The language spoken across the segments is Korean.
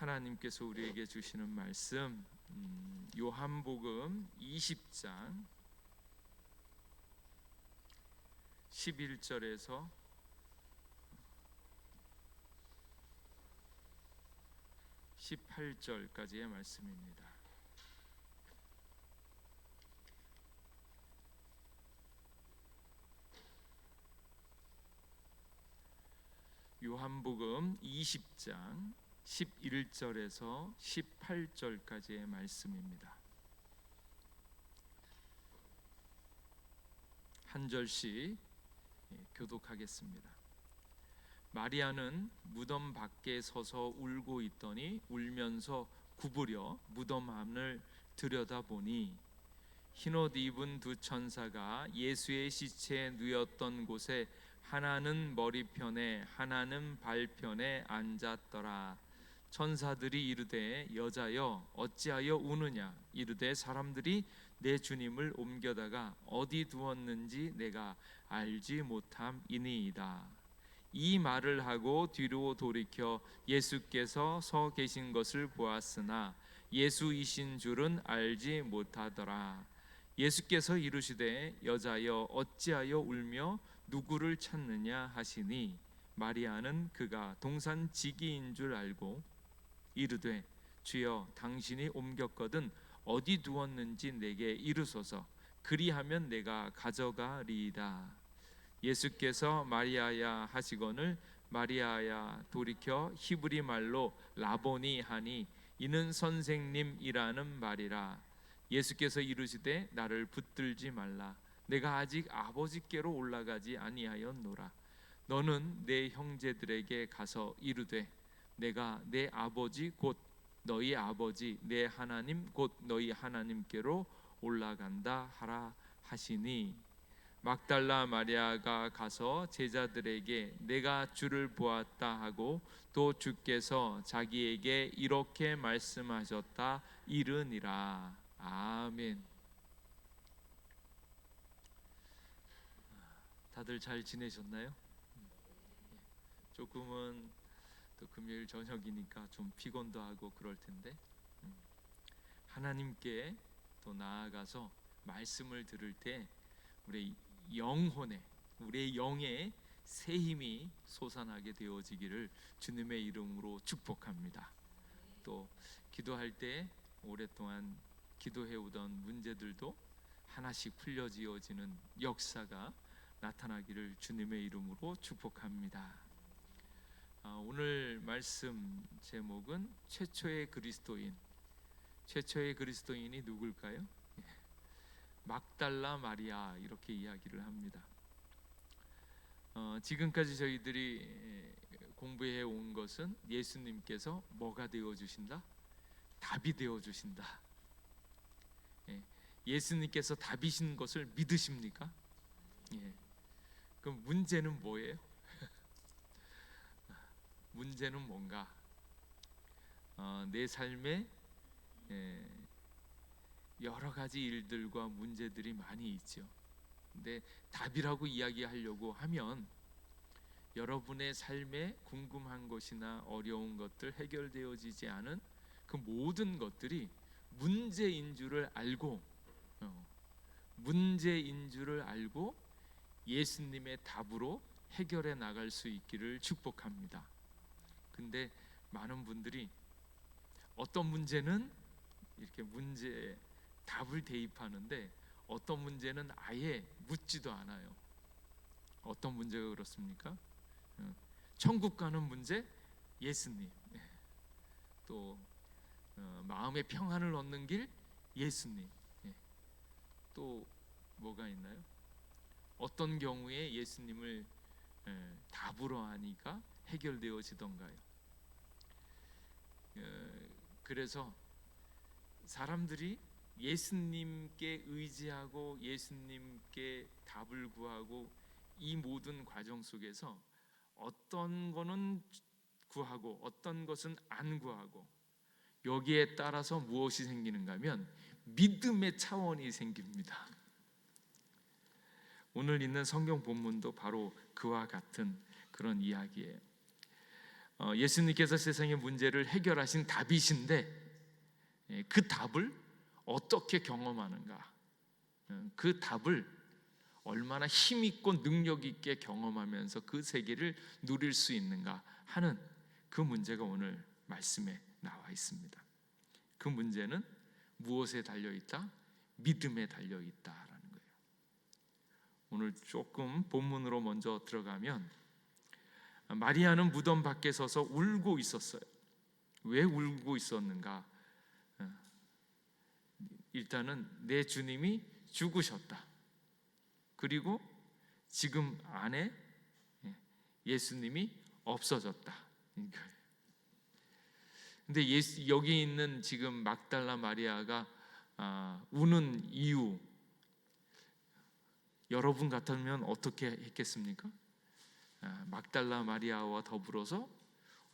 하나님께서 우리에게 주시는 말씀 요한복음 20장 11절에서 18절까지의 말씀입니다. 요한복음 20장 11절에서 18절까지의 말씀입니다. 한 절씩 교독하겠습니다. 마리아는 무덤 밖에 서서 울고 있더니 울면서 구부려 무덤 안을 들여다보니 흰옷 입은 두 천사가 예수의 시체에 누웠던 곳에 하나는 머리편에 하나는 발편에 앉았더라. 천사들이 이르되 여자여 어찌하여 우느냐 이르되 사람들이 내 주님을 옮겨다가 어디 두었는지 내가 알지 못함이니이다. 이 말을 하고 뒤로 돌이켜 예수께서 서 계신 것을 보았으나 예수이신 줄은 알지 못하더라. 예수께서 이르시되 여자여 어찌하여 울며 누구를 찾느냐 하시니 마리아는 그가 동산지기인 줄 알고 이르되 주여 당신이 옮겼거든 어디 두었는지 내게 이르소서 그리하면 내가 가져가리이다. 예수께서 마리아야 하시거늘 마리아야 돌이켜 히브리 말로 라보니 하니 이는 선생님이라는 말이라. 예수께서 이르시되 나를 붙들지 말라. 내가 아직 아버지께로 올라가지 아니하였노라. 너는 내 형제들에게 가서 이르되 내가 내 아버지 곧 너희 아버지 내 하나님 곧 너희 하나님께로 올라간다 하라 하시니 막달라 마리아가 가서 제자들에게 내가 주를 보았다 하고 또 주께서 자기에게 이렇게 말씀하셨다 이르니라. 아멘. 다들 잘 지내셨나요? 조금은 또 금요일 저녁이니까 좀 피곤도 하고 그럴 텐데 하나님께 또 나아가서 말씀을 들을 때 우리 영혼에 우리의 영에 새 힘이 솟아나게 되어지기를 주님의 이름으로 축복합니다. 또 기도할 때 오랫동안 기도해오던 문제들도 하나씩 풀려지어지는 역사가 나타나기를 주님의 이름으로 축복합니다. 오늘 말씀 제목은 최초의 그리스도인. 최초의 그리스도인이 누굴까요? 막달라 마리아 이렇게 이야기를 합니다. 지금까지 저희들이 공부해 온 것은 예수님께서 뭐가 되어 주신다? 답이 되어 주신다. 예수님께서 답이신 것을 믿으십니까? 그럼 문제는 뭐예요? 문제는 뭔가? 내 삶에 여러 가지 일들과 문제들이 많이 있죠. 근데 답이라고 이야기하려고 하면 여러분의 삶에 궁금한 것이나 어려운 것들, 해결되어지지 않은 그 모든 것들이 문제인 줄을 알고 예수님의 답으로 해결해 나갈 수 있기를 축복합니다. 근데 많은 분들이 어떤 문제는 이렇게 문제에 답을 대입하는데 어떤 문제는 아예 묻지도 않아요. 어떤 문제가 그렇습니까? 천국 가는 문제, 예수님. 또 마음의 평안을 얻는 길, 예수님. 또 뭐가 있나요? 어떤 경우에 예수님을 답으로 하니까 해결되어지던가요? 그래서 사람들이 예수님께 의지하고 예수님께 답을 구하고 이 모든 과정 속에서 어떤 거는 구하고 어떤 것은 안 구하고 여기에 따라서 무엇이 생기는가 하면 믿음의 차원이 생깁니다. 오늘 있는 성경 본문도 바로 그와 같은 그런 이야기예요. 예수님께서 세상의 문제를 해결하신 답이신데 그 답을 어떻게 경험하는가, 그 답을 얼마나 힘있고 능력있게 경험하면서 그 세계를 누릴 수 있는가 하는 그 문제가 오늘 말씀에 나와 있습니다. 그 문제는 무엇에 달려있다? 믿음에 달려있다라는 거예요. 오늘 조금 본문으로 먼저 들어가면, 마리아는 무덤 밖에 서서 울고 있었어요. 왜 울고 있었는가? 일단은 내 주님이 죽으셨다. 그리고 지금 안에 예수님이 없어졌다. 근데 여기 있는 지금 막달라 마리아가 우는 이유, 여러분 같으면 어떻게 했겠습니까? 막달라 마리아와 더불어서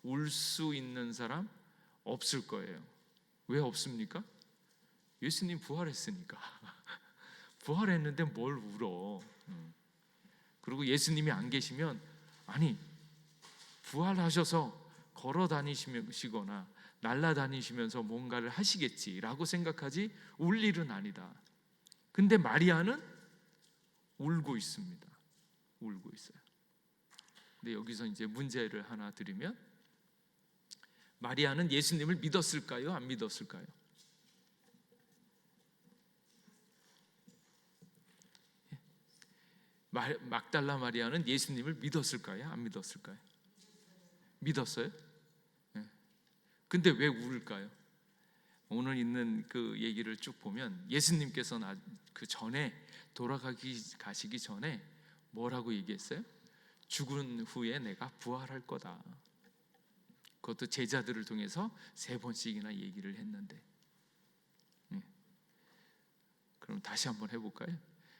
울 수 있는 사람 없을 거예요. 왜 없습니까? 예수님 부활했으니까. 부활했는데 뭘 울어? 그리고 예수님이 안 계시면, 아니 부활하셔서 걸어 다니시거나 날아다니시면서 뭔가를 하시겠지라고 생각하지 울 일은 아니다. 근데 마리아는 울고 있습니다. 울고 있어요. 근데 여기서 이제 문제를 하나 드리면, 마리아는 예수님을 믿었을까요? 안 믿었을까요? 막달라 마리아는 예수님을 믿었을까요? 안 믿었을까요? 믿었어요? 근데 왜 울까요? 오늘 있는 그 얘기를 쭉 보면 예수님께서는 그 전에 가시기 전에 뭐라고 얘기했어요? 죽은 후에 내가 부활할 거다. 그것도 제자들을 통해서 3번씩이나 얘기를 했는데, 그럼 다시 한번 해볼까요?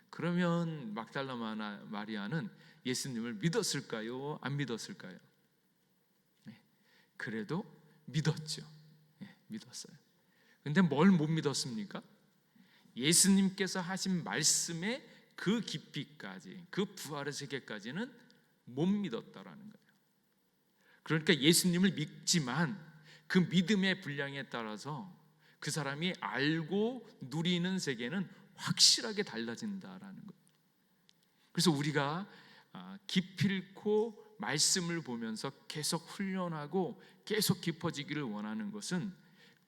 그러면 막달라 마리아는 예수님을 믿었을까요? 안 믿었을까요? 그래도 믿었죠. 믿었어요. 근데 뭘 못 믿었습니까? 예수님께서 하신 말씀의 그 깊이까지, 그 부활의 세계까지는 못 믿었다라는 거예요. 그러니까 예수님을 믿지만 그 믿음의 분량에 따라서 그 사람이 알고 누리는 세계는 확실하게 달라진다라는 거예요. 그래서 우리가 기필코 말씀을 보면서 계속 훈련하고 계속 깊어지기를 원하는 것은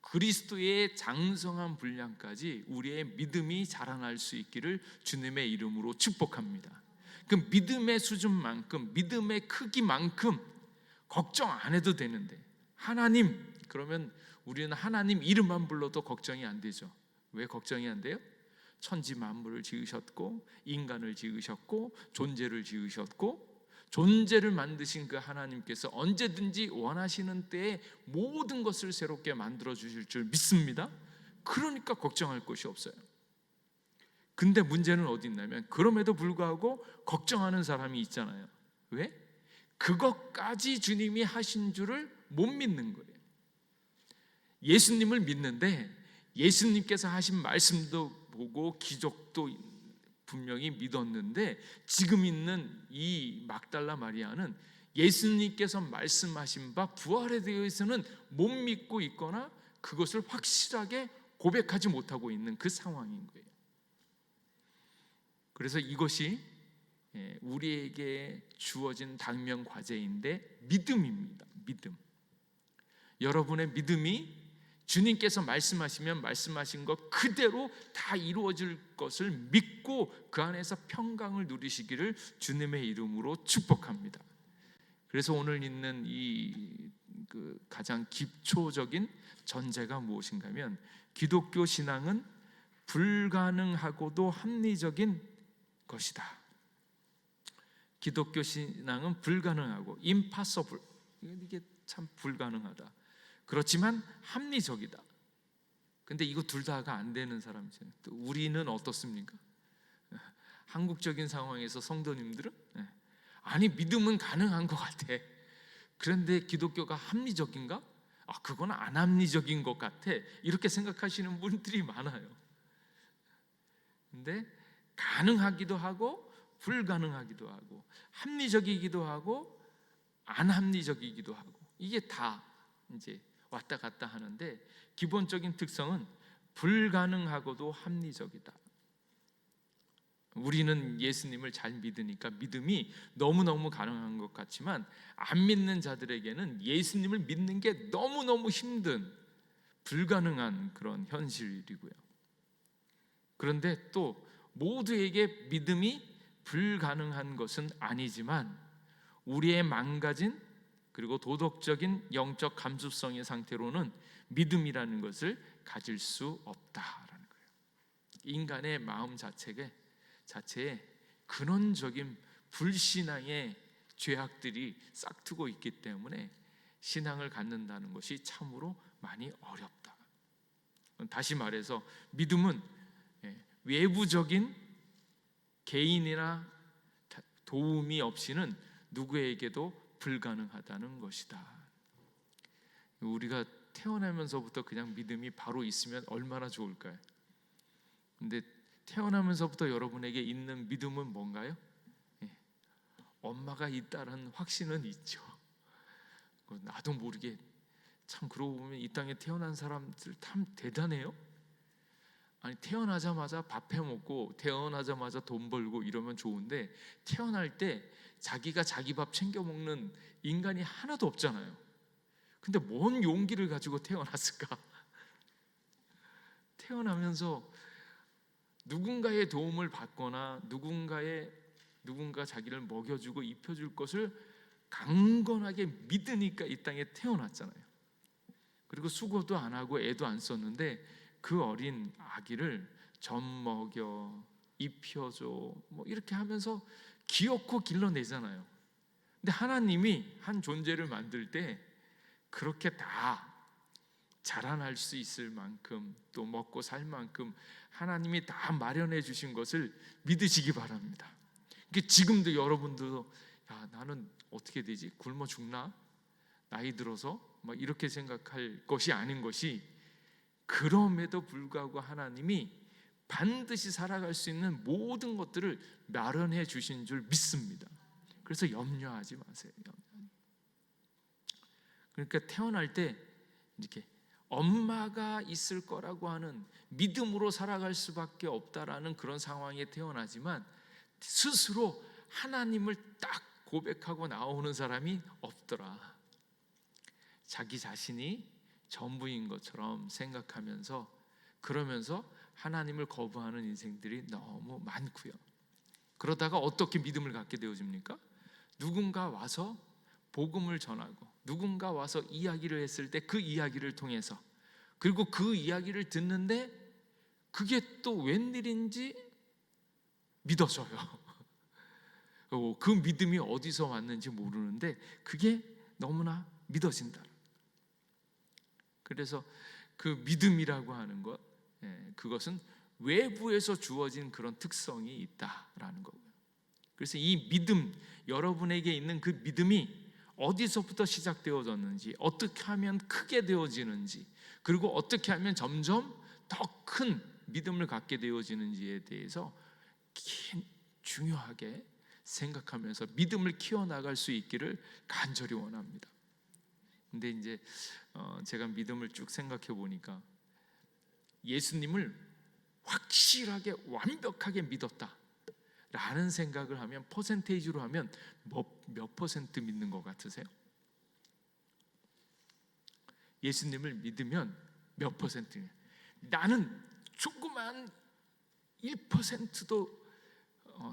그리스도의 장성한 분량까지 우리의 믿음이 자라날 수 있기를 주님의 이름으로 축복합니다. 그 믿음의 수준만큼, 믿음의 크기만큼 걱정 안 해도 되는데, 하나님, 그러면 우리는 하나님 이름만 불러도 걱정이 안 되죠. 왜 걱정이 안 돼요? 천지 만물을 지으셨고 인간을 지으셨고 존재를 지으셨고, 존재를 만드신 그 하나님께서 언제든지 원하시는 때에 모든 것을 새롭게 만들어 주실 줄 믿습니다. 그러니까 걱정할 것이 없어요. 근데 문제는 어디 있냐면, 그럼에도 불구하고 걱정하는 사람이 있잖아요. 왜? 그것까지 주님이 하신 줄을 못 믿는 거예요. 예수님을 믿는데 예수님께서 하신 말씀도 보고 기적도 분명히 믿었는데, 지금 있는 이 막달라 마리아는 예수님께서 말씀하신 바 부활에 대해서는 못 믿고 있거나 그것을 확실하게 고백하지 못하고 있는 그 상황인 거예요. 그래서 이것이 우리에게 주어진 당면 과제인데 믿음입니다. 믿음. 여러분의 믿음이 주님께서 말씀하시면 말씀하신 것 그대로 다 이루어질 것을 믿고 그 안에서 평강을 누리시기를 주님의 이름으로 축복합니다. 그래서 오늘 있는 이 가장 기초적인 전제가 무엇인가 하면, 기독교 신앙은 불가능하고도 합리적인 것이다. 기독교 신앙은 불가능하고 impossible, 이게 참 불가능하다. 그렇지만 합리적이다. 근데 이거 둘 다가 안 되는 사람이잖아요. 또 우리는 어떻습니까? 한국적인 상황에서 성도님들은 아니 믿음은 가능한 것 같아. 그런데 기독교가 합리적인가? 그건 안 합리적인 것 같아. 이렇게 생각하시는 분들이 많아요. 근데 가능하기도 하고 불가능하기도 하고 합리적이기도 하고 안 합리적이기도 하고, 이게 다 이제 왔다 갔다 하는데 기본적인 특성은 불가능하고도 합리적이다. 우리는 예수님을 잘 믿으니까 믿음이 너무너무 가능한 것 같지만 안 믿는 자들에게는 예수님을 믿는 게 너무너무 힘든 불가능한 그런 현실이고요. 그런데 또 모두에게 믿음이 불가능한 것은 아니지만 우리의 망가진 그리고 도덕적인 영적 감수성의 상태로는 믿음이라는 것을 가질 수 없다라는 거예요. 인간의 마음 자체에 근원적인 불신앙의 죄악들이 싹트고 있기 때문에 신앙을 갖는다는 것이 참으로 많이 어렵다. 다시 말해서 믿음은 외부적인 개인이나 도움이 없이는 누구에게도 불가능하다는 것이다. 우리가 태어나면서부터 그냥 믿음이 바로 있으면 얼마나 좋을까요? 근데 태어나면서부터 여러분에게 있는 믿음은 뭔가요? 엄마가 있다는 확신은 있죠. 나도 모르게 참 그러고 보면 이 땅에 태어난 사람들 참 대단해요. 아니 태어나자마자 밥 해먹고 태어나자마자 돈 벌고 이러면 좋은데 태어날 때 자기가 자기 밥 챙겨 먹는 인간이 하나도 없잖아요. 근데 뭔 용기를 가지고 태어났을까? 태어나면서 누군가의 도움을 받거나 누군가 자기를 먹여주고 입혀줄 것을 강건하게 믿으니까 이 땅에 태어났잖아요. 그리고 수고도 안 하고 애도 안 썼는데 그 어린 아기를 젖 먹여 입혀줘 뭐 이렇게 하면서 귀엽고 길러내잖아요. 근데 하나님이 한 존재를 만들 때 그렇게 다 자라날 수 있을 만큼 또 먹고 살 만큼 하나님이 다 마련해 주신 것을 믿으시기 바랍니다. 지금도 여러분도 나는 어떻게 되지? 굶어 죽나? 나이 들어서 막 이렇게 생각할 것이 아닌 것이 그럼에도 불구하고 하나님이 반드시 살아갈 수 있는 모든 것들을 마련해 주신 줄 믿습니다. 그래서 염려하지 마세요. 그러니까 태어날 때 이렇게 엄마가 있을 거라고 하는 믿음으로 살아갈 수밖에 없다라는 그런 상황에 태어나지만 스스로 하나님을 딱 고백하고 나오는 사람이 없더라. 자기 자신이 전부인 것처럼 생각하면서 그러면서 하나님을 거부하는 인생들이 너무 많고요. 그러다가 어떻게 믿음을 갖게 되어집니까? 누군가 와서 복음을 전하고 누군가 와서 이야기를 했을 때 그 이야기를 통해서 그리고 그 이야기를 듣는데 그게 또 웬일인지 믿어져요. 그 믿음이 어디서 왔는지 모르는데 그게 너무나 믿어진다. 그래서 그 믿음이라고 하는 것, 그것은 외부에서 주어진 그런 특성이 있다라는 거고요. 그래서 이 믿음, 여러분에게 있는 그 믿음이 어디서부터 시작되어졌는지, 어떻게 하면 크게 되어지는지, 그리고 어떻게 하면 점점 더 큰 믿음을 갖게 되어지는지에 대해서 중요하게 생각하면서 믿음을 키워나갈 수 있기를 간절히 원합니다. 근데 이제 제가 믿음을 쭉 생각해 보니까 예수님을 확실하게 완벽하게 믿었다 라는 생각을 하면 퍼센테이지로 하면 몇 퍼센트 믿는 것 같으세요? 예수님을 믿으면 몇 퍼센트? 나는 조그만 1%도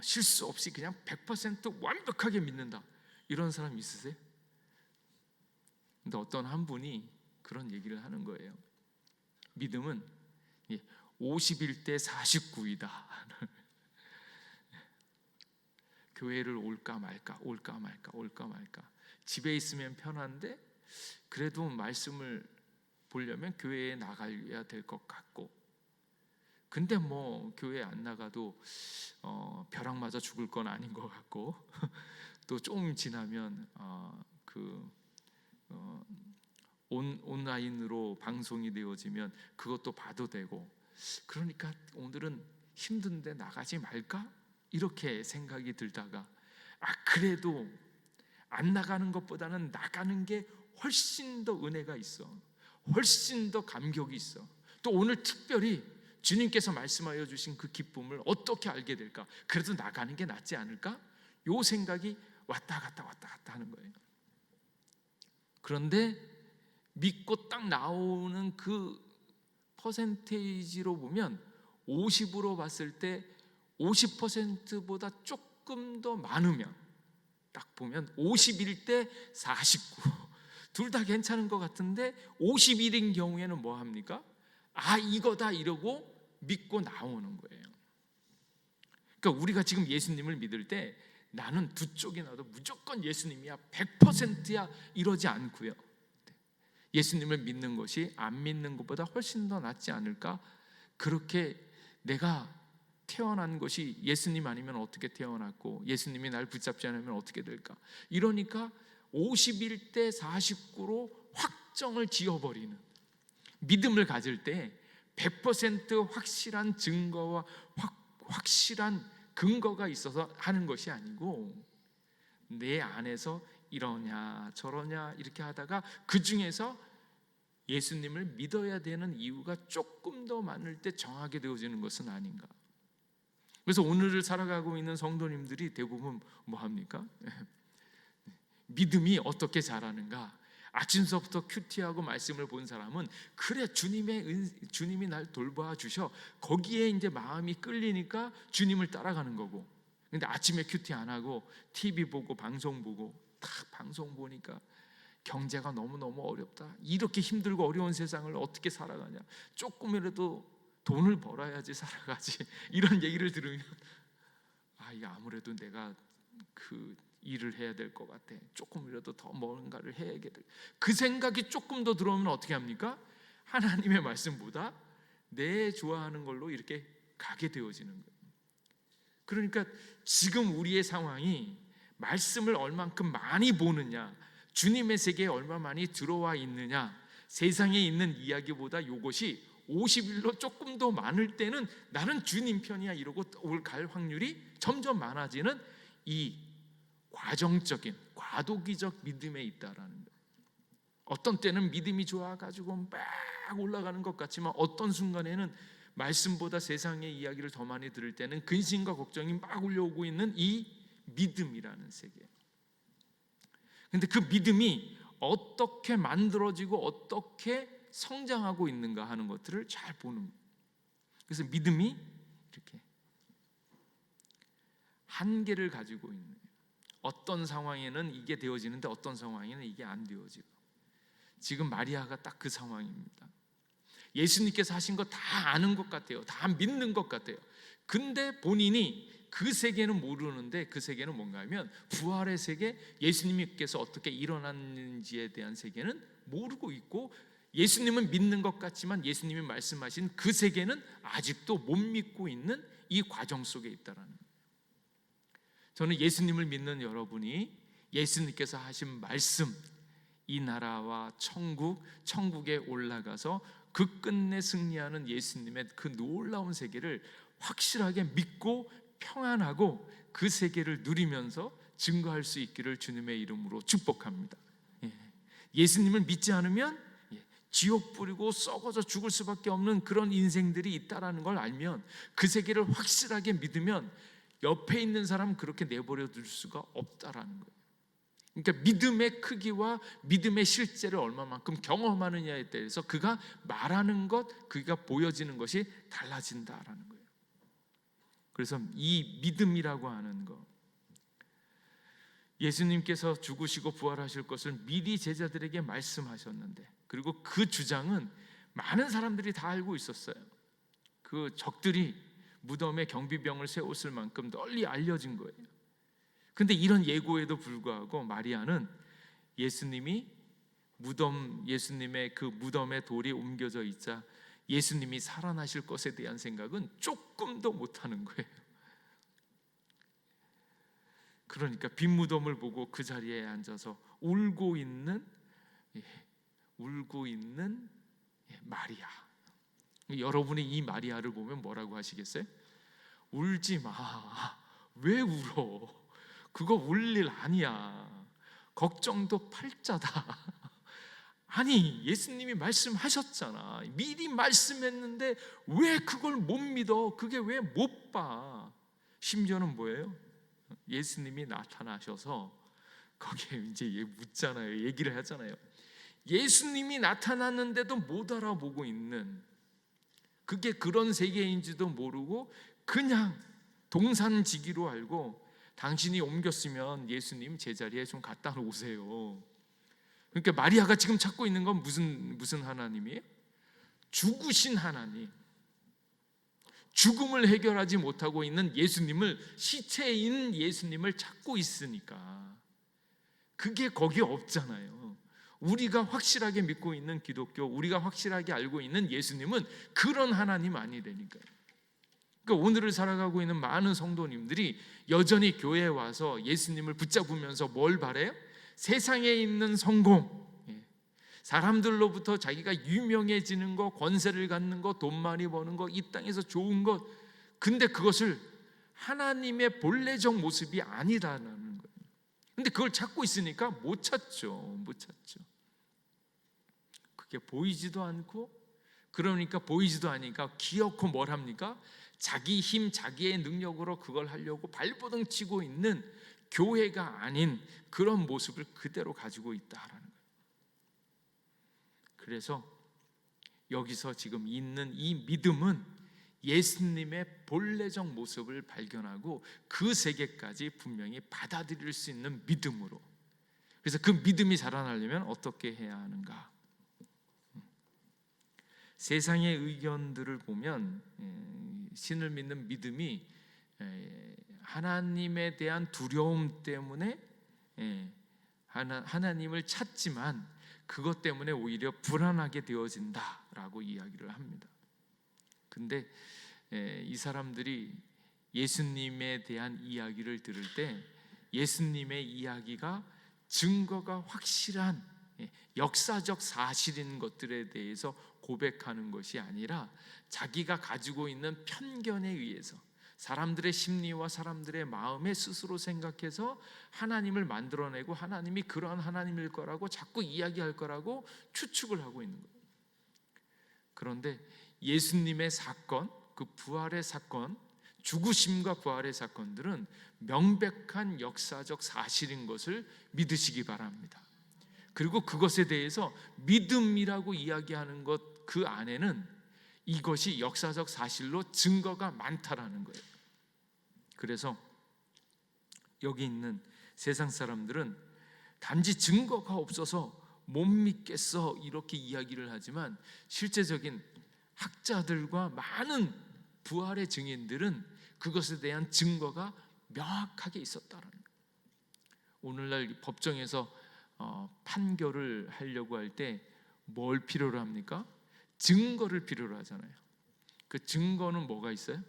실수 없이 그냥 100% 완벽하게 믿는다 이런 사람 있으세요? 근데 어떤 한 분이 그런 얘기를 하는 거예요. 믿음은 51대 49이다. 교회를 올까 말까 집에 있으면 편한데 그래도 말씀을 보려면 교회에 나가야 될 것 같고 근데 뭐 교회 안 나가도 벼락 맞아 죽을 건 아닌 것 같고 또 좀 지나면 온라인으로 방송이 되어지면 그것도 봐도 되고 그러니까 오늘은 힘든데 나가지 말까? 이렇게 생각이 들다가 그래도 안 나가는 것보다는 나가는 게 훨씬 더 은혜가 있어. 훨씬 더 감격이 있어. 또 오늘 특별히 주님께서 말씀하여 주신 그 기쁨을 어떻게 알게 될까? 그래도 나가는 게 낫지 않을까? 요 생각이 왔다 갔다 하는 거예요. 그런데 믿고 딱 나오는 그 퍼센테이지로 보면 50으로 봤을 때 50%보다 조금 더 많으면 딱 보면 51대 49 둘 다 괜찮은 것 같은데 51인 경우에는 뭐 합니까? 아, 이거다 이러고 믿고 나오는 거예요. 그러니까 우리가 지금 예수님을 믿을 때 나는 두 쪽이 나도 무조건 예수님이야 100%야 이러지 않고요. 예수님을 믿는 것이 안 믿는 것보다 훨씬 더 낫지 않을까? 그렇게 내가 태어난 것이 예수님 아니면 어떻게 태어났고 예수님이 날 붙잡지 않으면 어떻게 될까? 이러니까 51대 49로 확정을 지어버리는, 믿음을 가질 때 100% 확실한 증거와 확실한 근거가 있어서 하는 것이 아니고 내 안에서 이러냐 저러냐 이렇게 하다가 그 중에서 예수님을 믿어야 되는 이유가 조금 더 많을 때 정하게 되어지는 것은 아닌가. 그래서 오늘을 살아가고 있는 성도님들이 대부분 뭐 합니까? 믿음이 어떻게 자라는가? 아침서부터 큐티하고 말씀을 본 사람은 그래 주님이 날 돌봐 주셔. 거기에 이제 마음이 끌리니까 주님을 따라가는 거고. 근데 아침에 큐티 안 하고 TV 보고 방송 보고 딱 방송 보니까 경제가 너무너무 어렵다. 이렇게 힘들고 어려운 세상을 어떻게 살아가냐. 조금이라도 돈을 벌어야지 살아가지. 이런 얘기를 들으면 아, 이게 아무래도 내가 그 일을 해야 될 것 같아. 조금이라도 더 뭔가를 해야겠다. 그 생각이 조금 더 들어오면 어떻게 합니까? 하나님의 말씀보다 내 좋아하는 걸로 이렇게 가게 되어지는 거예요. 그러니까 지금 우리의 상황이 말씀을 얼만큼 많이 보느냐, 주님의 세계에 얼마 많이 들어와 있느냐, 세상에 있는 이야기보다 이것이 50일로 조금 더 많을 때는 나는 주님 편이야 이러고 갈 확률이 점점 많아지는 이 과정적인 과도기적 믿음에 있다라는 거예요. 어떤 때는 믿음이 좋아가지고 막 올라가는 것 같지만 어떤 순간에는 말씀보다 세상의 이야기를 더 많이 들을 때는 근심과 걱정이 막 올려오고 있는 이 믿음이라는 세계. 근데 그 믿음이 어떻게 만들어지고 어떻게 성장하고 있는가 하는 것들을 잘 보는 거예요. 그래서 믿음이 이렇게 한계를 가지고 있는 거예요. 어떤 상황에는 이게 되어지는데 어떤 상황에는 이게 안 되어지고. 지금 마리아가 딱 그 상황입니다. 예수님께서 하신 거 다 아는 것 같아요. 다 믿는 것 같아요. 근데 본인이 그 세계는 모르는데 그 세계는 뭔가 하면 부활의 세계, 예수님께서 어떻게 일어났는지에 대한 세계는 모르고 있고 예수님은 믿는 것 같지만 예수님이 말씀하신 그 세계는 아직도 못 믿고 있는 이 과정 속에 있다라는 거예요. 저는 예수님을 믿는 여러분이 예수님께서 하신 말씀, 이 나라와 천국에 올라가서 그 끝내 승리하는 예수님의 그 놀라운 세계를 확실하게 믿고 평안하고 그 세계를 누리면서 증거할 수 있기를 주님의 이름으로 축복합니다. 예수님을 믿지 않으면 지옥 뿌리고 썩어져 죽을 수밖에 없는 그런 인생들이 있다라는 걸 알면 그 세계를 확실하게 믿으면 옆에 있는 사람 그렇게 내버려 둘 수가 없다라는 거예요. 그러니까 믿음의 크기와 믿음의 실제를 얼마만큼 경험하느냐에 대해서 그가 말하는 것, 그가 보여지는 것이 달라진다라는 거예요. 그래서 이 믿음이라고 하는 것, 예수님께서 죽으시고 부활하실 것을 미리 제자들에게 말씀하셨는데, 그리고 그 주장은 많은 사람들이 다 알고 있었어요. 그 적들이 무덤에 경비병을 세웠을 만큼 널리 알려진 거예요. 근데 이런 예고에도 불구하고 마리아는 예수님의 그 무덤에 돌이 옮겨져 있자 예수님이 살아나실 것에 대한 생각은 조금도 못하는 거예요. 그러니까 빈 무덤을 보고 그 자리에 앉아서 울고 있는 마리아. 여러분이 이 마리아를 보면 뭐라고 하시겠어요? 울지 마. 왜 울어? 그거 울 일 아니야. 걱정도 팔자다. 아니, 예수님이 말씀하셨잖아. 미리 말씀했는데 왜 그걸 못 믿어? 그게 왜 못 봐? 심지어는 뭐예요? 예수님이 나타나셔서 거기에 이제 묻잖아요. 얘기를 하잖아요. 예수님이 나타났는데도 못 알아보고 있는, 그게 그런 세계인지도 모르고 그냥 동산지기로 알고, 당신이 옮겼으면 예수님 제자리에 좀 갖다 놓으세요. 그러니까 마리아가 지금 찾고 있는 건 무슨 하나님이에요? 죽으신 하나님, 죽음을 해결하지 못하고 있는 예수님을, 시체인 예수님을 찾고 있으니까. 그게 거기 없잖아요. 우리가 확실하게 믿고 있는 기독교, 우리가 확실하게 알고 있는 예수님은 그런 하나님 아니라니까요. 그러니까 오늘을 살아가고 있는 많은 성도님들이 여전히 교회에 와서 예수님을 붙잡으면서 뭘 바래요? 세상에 있는 성공, 사람들로부터 자기가 유명해지는 거, 권세를 갖는 거, 돈 많이 버는 거, 이 땅에서 좋은 것. 근데 그것을 하나님의 본래적 모습이 아니라는 거예요. 근데 그걸 찾고 있으니까 못 찾죠. 그게 보이지도 않고, 그러니까 보이지도 않으니까 기어코 뭘 합니까? 자기 힘, 자기의 능력으로 그걸 하려고 발버둥 치고 있는 교회가 아닌 그런 모습을 그대로 가지고 있다라는 거예요. 그래서 여기서 지금 있는 이 믿음은 예수님의 본래적 모습을 발견하고 그 세계까지 분명히 받아들일 수 있는 믿음으로. 그래서 그 믿음이 자라나려면 어떻게 해야 하는가? 세상의 의견들을 보면 신을 믿는 믿음이 하나님에 대한 두려움 때문에 하나님을 찾지만 그것 때문에 오히려 불안하게 되어진다라고 이야기를 합니다. 근데 이 사람들이 예수님에 대한 이야기를 들을 때 예수님의 이야기가 증거가 확실한 역사적 사실인 것들에 대해서 고백하는 것이 아니라 자기가 가지고 있는 편견에 의해서 사람들의 심리와 사람들의 마음에 스스로 생각해서 하나님을 만들어내고 하나님이 그러한 하나님일 거라고 자꾸 이야기할 거라고 추측을 하고 있는 거예요. 그런데 예수님의 사건, 그 부활의 사건, 죽으심과 부활의 사건들은 명백한 역사적 사실인 것을 믿으시기 바랍니다. 그리고 그것에 대해서 믿음이라고 이야기하는 것, 그 안에는 이것이 역사적 사실로 증거가 많다라는 거예요. 그래서 여기 있는 세상 사람들은 단지 증거가 없어서 못 믿겠어 이렇게 이야기를 하지만 실제적인 학자들과 많은 부활의 증인들은 그것에 대한 증거가 명확하게 있었다는 거예요. 오늘날 법정에서 판결을 하려고 할 때 뭘 필요로 합니까? 증거를 필요로 하잖아요. 그 증거는 뭐가 있어요?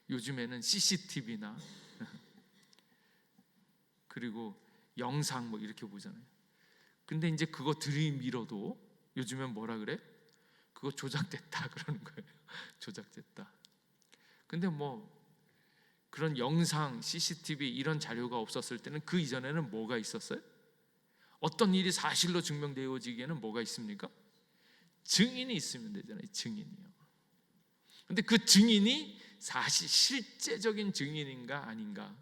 요즘에는 CCTV나 그리고 영상 뭐 이렇게 보잖아요. 근데 이제 그거 들이밀어도 요즘엔 뭐라 그래? 그거 조작됐다 그러는 거예요. 조작됐다. 근데 뭐 그런 영상, CCTV 이런 자료가 없었을 때는 그 이전에는 뭐가 있었어요? 어떤 일이 사실로 증명되어지기에는 뭐가 있습니까? 증인이 있으면 되잖아요. 증인이요. 근데 그 증인이 사실 실제적인 증인인가 아닌가?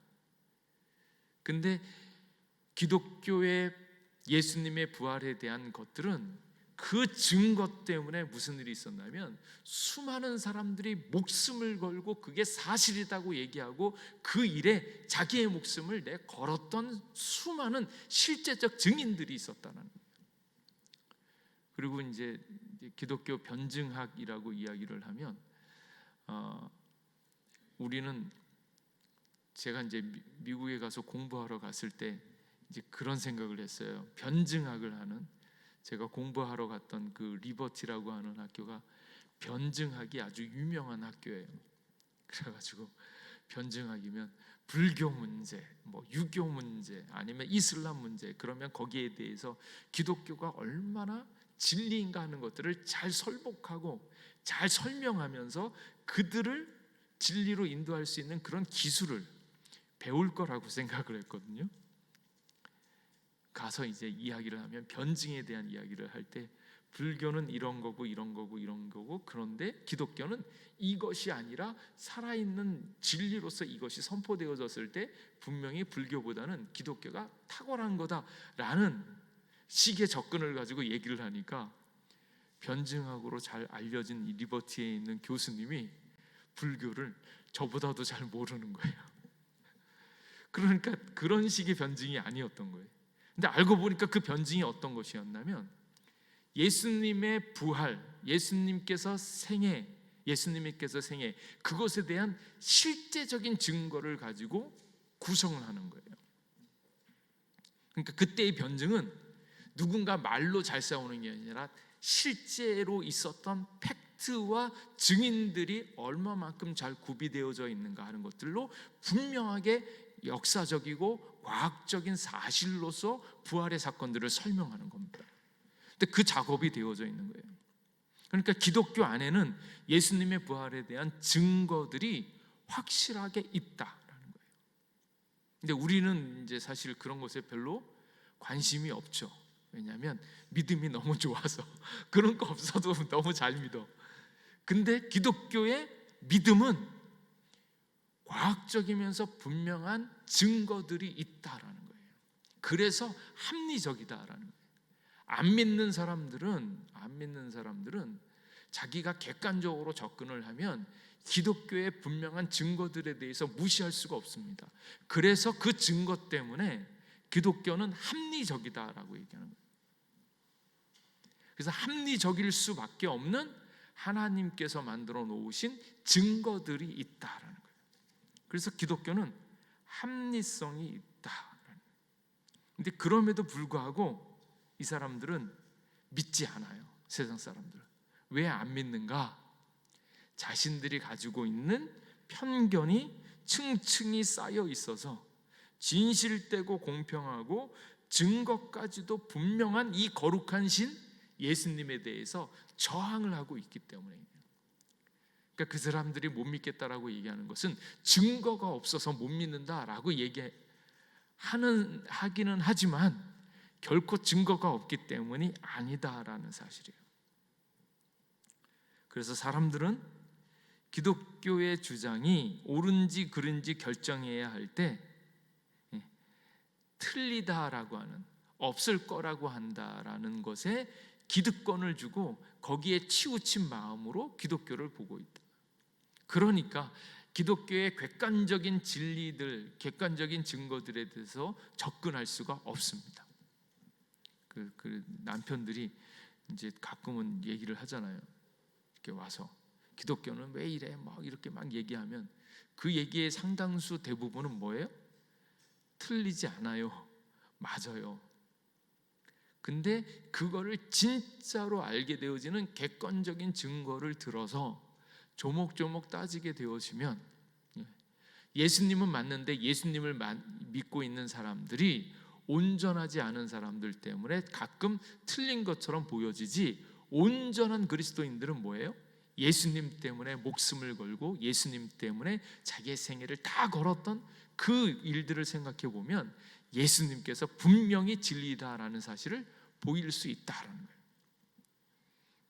근데 기독교의 예수님의 부활에 대한 것들은 그 증거 때문에 무슨 일이 있었냐면 수많은 사람들이 목숨을 걸고 그게 사실이라고 얘기하고 그 일에 자기의 목숨을 걸었던 수많은 실제적 증인들이 있었다는 거예요. 그리고 이제 기독교 변증학이라고 이야기를 하면 우리는 제가 이제 미국에 가서 공부하러 갔을 때 이제 그런 생각을 했어요. 변증학을 하는, 제가 공부하러 갔던 그 리버티라고 하는 학교가 변증학이 아주 유명한 학교예요. 그래가지고 변증학이면 불교 문제, 뭐 유교 문제, 아니면 이슬람 문제, 그러면 거기에 대해서 기독교가 얼마나 진리인가 하는 것들을 잘 설복하고 잘 설명하면서 그들을 진리로 인도할 수 있는 그런 기술을 배울 거라고 생각을 했거든요. 가서 이제 이야기를 하면 변증에 대한 이야기를 할 때 불교는 이런 거고 이런 거고 이런 거고, 그런데 기독교는 이것이 아니라 살아있는 진리로서 이것이 선포되어졌을 때 분명히 불교보다는 기독교가 탁월한 거다라는 식의 접근을 가지고 얘기를 하니까, 변증학으로 잘 알려진 이 리버티에 있는 교수님이 불교를 저보다도 잘 모르는 거예요. 그러니까 그런 식의 변증이 아니었던 거예요. 근데 알고 보니까 그 변증이 어떤 것이었냐면, 예수님의 부활, 예수님께서 생애 그것에 대한 실제적인 증거를 가지고 구성을 하는 거예요. 그러니까 그때의 변증은 누군가 말로 잘 싸우는 게 아니라 실제로 있었던 팩트와 증인들이 얼마만큼 잘 구비되어져 있는가 하는 것들로 분명하게 역사적이고 과학적인 사실로서 부활의 사건들을 설명하는 겁니다. 근데 그 작업이 되어져 있는 거예요. 그러니까 기독교 안에는 예수님의 부활에 대한 증거들이 확실하게 있다라는 거예요. 근데 우리는 이제 사실 그런 것에 별로 관심이 없죠. 왜냐하면 믿음이 너무 좋아서 그런 거 없어도 너무 잘 믿어. 근데 기독교의 믿음은 과학적이면서 분명한 증거들이 있다라는 거예요. 그래서 합리적이다라는 거예요. 안 믿는 사람들은 자기가 객관적으로 접근을 하면 기독교의 분명한 증거들에 대해서 무시할 수가 없습니다. 그래서 그 증거 때문에 기독교는 합리적이다라고 얘기하는 거예요. 그래서 합리적일 수밖에 없는 하나님께서 만들어 놓으신 증거들이 있다라는 거예요. 그래서 기독교는 합리성이 있다라는 거예요. 근데 그럼에도 불구하고 이 사람들은 믿지 않아요. 세상 사람들은. 왜 안 믿는가? 자신들이 가지고 있는 편견이 층층이 쌓여 있어서 진실되고 공평하고 증거까지도 분명한 이 거룩한 신 예수님에 대해서 저항을 하고 있기 때문이에요. 그러니까 그 사람들이 못 믿겠다라고 얘기하는 것은 증거가 없어서 못 믿는다라고 하기는 하지만 결코 증거가 없기 때문이 아니다라는 사실이에요. 그래서 사람들은 기독교의 주장이 옳은지 그른지 결정해야 할 때 틀리다라고 하는, 없을 거라고 한다라는 것에 기득권을 주고 거기에 치우친 마음으로 기독교를 보고 있다. 그러니까 기독교의 객관적인 진리들, 객관적인 증거들에 대해서 접근할 수가 없습니다. 그 남편들이 이제 가끔은 얘기를 하잖아요. 이렇게 와서 기독교는 왜 이래? 막 이렇게 막 얘기하면 그 얘기의 상당수 대부분은 뭐예요? 틀리지 않아요. 맞아요. 근데 그거를 진짜로 알게 되어지는 객관적인 증거를 들어서 조목조목 따지게 되어지면, 예수님은 맞는데 예수님을 믿고 있는 사람들이 온전하지 않은 사람들 때문에 가끔 틀린 것처럼 보여지지, 온전한 그리스도인들은 뭐예요? 예수님 때문에 목숨을 걸고 예수님 때문에 자기의 생애를 다 걸었던 그 일들을 생각해 보면 예수님께서 분명히 진리다라는 사실을 보일 수 있다라는 거예요.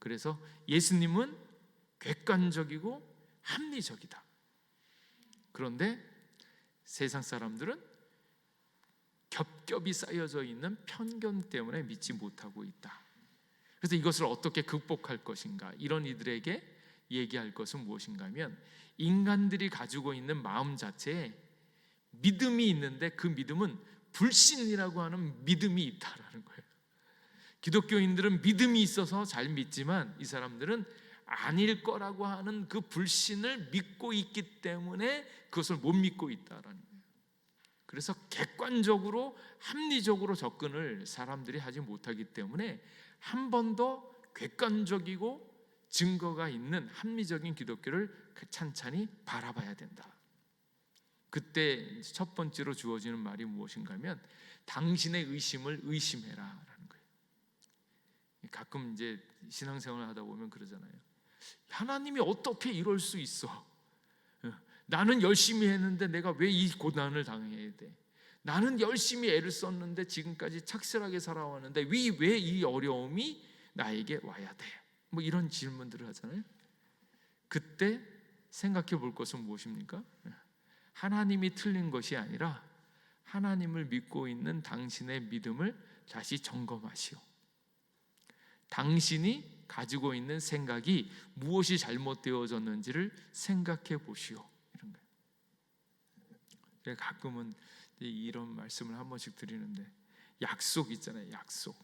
그래서 예수님은 객관적이고 합리적이다. 그런데 세상 사람들은 겹겹이 쌓여져 있는 편견 때문에 믿지 못하고 있다. 그래서 이것을 어떻게 극복할 것인가? 이런 이들에게 얘기할 것은 무엇인가 하면, 인간들이 가지고 있는 마음 자체에 믿음이 있는데 그 믿음은 불신이라고 하는 믿음이 있다라는 거예요. 기독교인들은 믿음이 있어서 잘 믿지만 이 사람들은 아닐 거라고 하는 그 불신을 믿고 있기 때문에 그것을 못 믿고 있다라는 거예요. 그래서 객관적으로 합리적으로 접근을 사람들이 하지 못하기 때문에 한 번 더 객관적이고 증거가 있는 합리적인 기독교를 찬찬히 바라봐야 된다. 그때 첫 번째로 주어지는 말이 무엇인가 하면, 당신의 의심을 의심해라 라는 거예요. 가끔 이제 신앙생활을 하다 보면 그러잖아요. 하나님이 어떻게 이럴 수 있어? 나는 열심히 했는데 내가 왜 이 고난을 당해야 돼? 나는 열심히 애를 썼는데 지금까지 착실하게 살아왔는데 왜 이 어려움이 나에게 와야 돼? 뭐 이런 질문들을 하잖아요. 그때 생각해 볼 것은 무엇입니까? 하나님이 틀린 것이 아니라 하나님을 믿고 있는 당신의 믿음을 다시 점검하시오. 당신이 가지고 있는 생각이 무엇이 잘못되어졌는지를 생각해 보시오. 이런 거예요. 제가 가끔은 이런 말씀을 한 번씩 드리는데, 약속 있잖아요. 약속.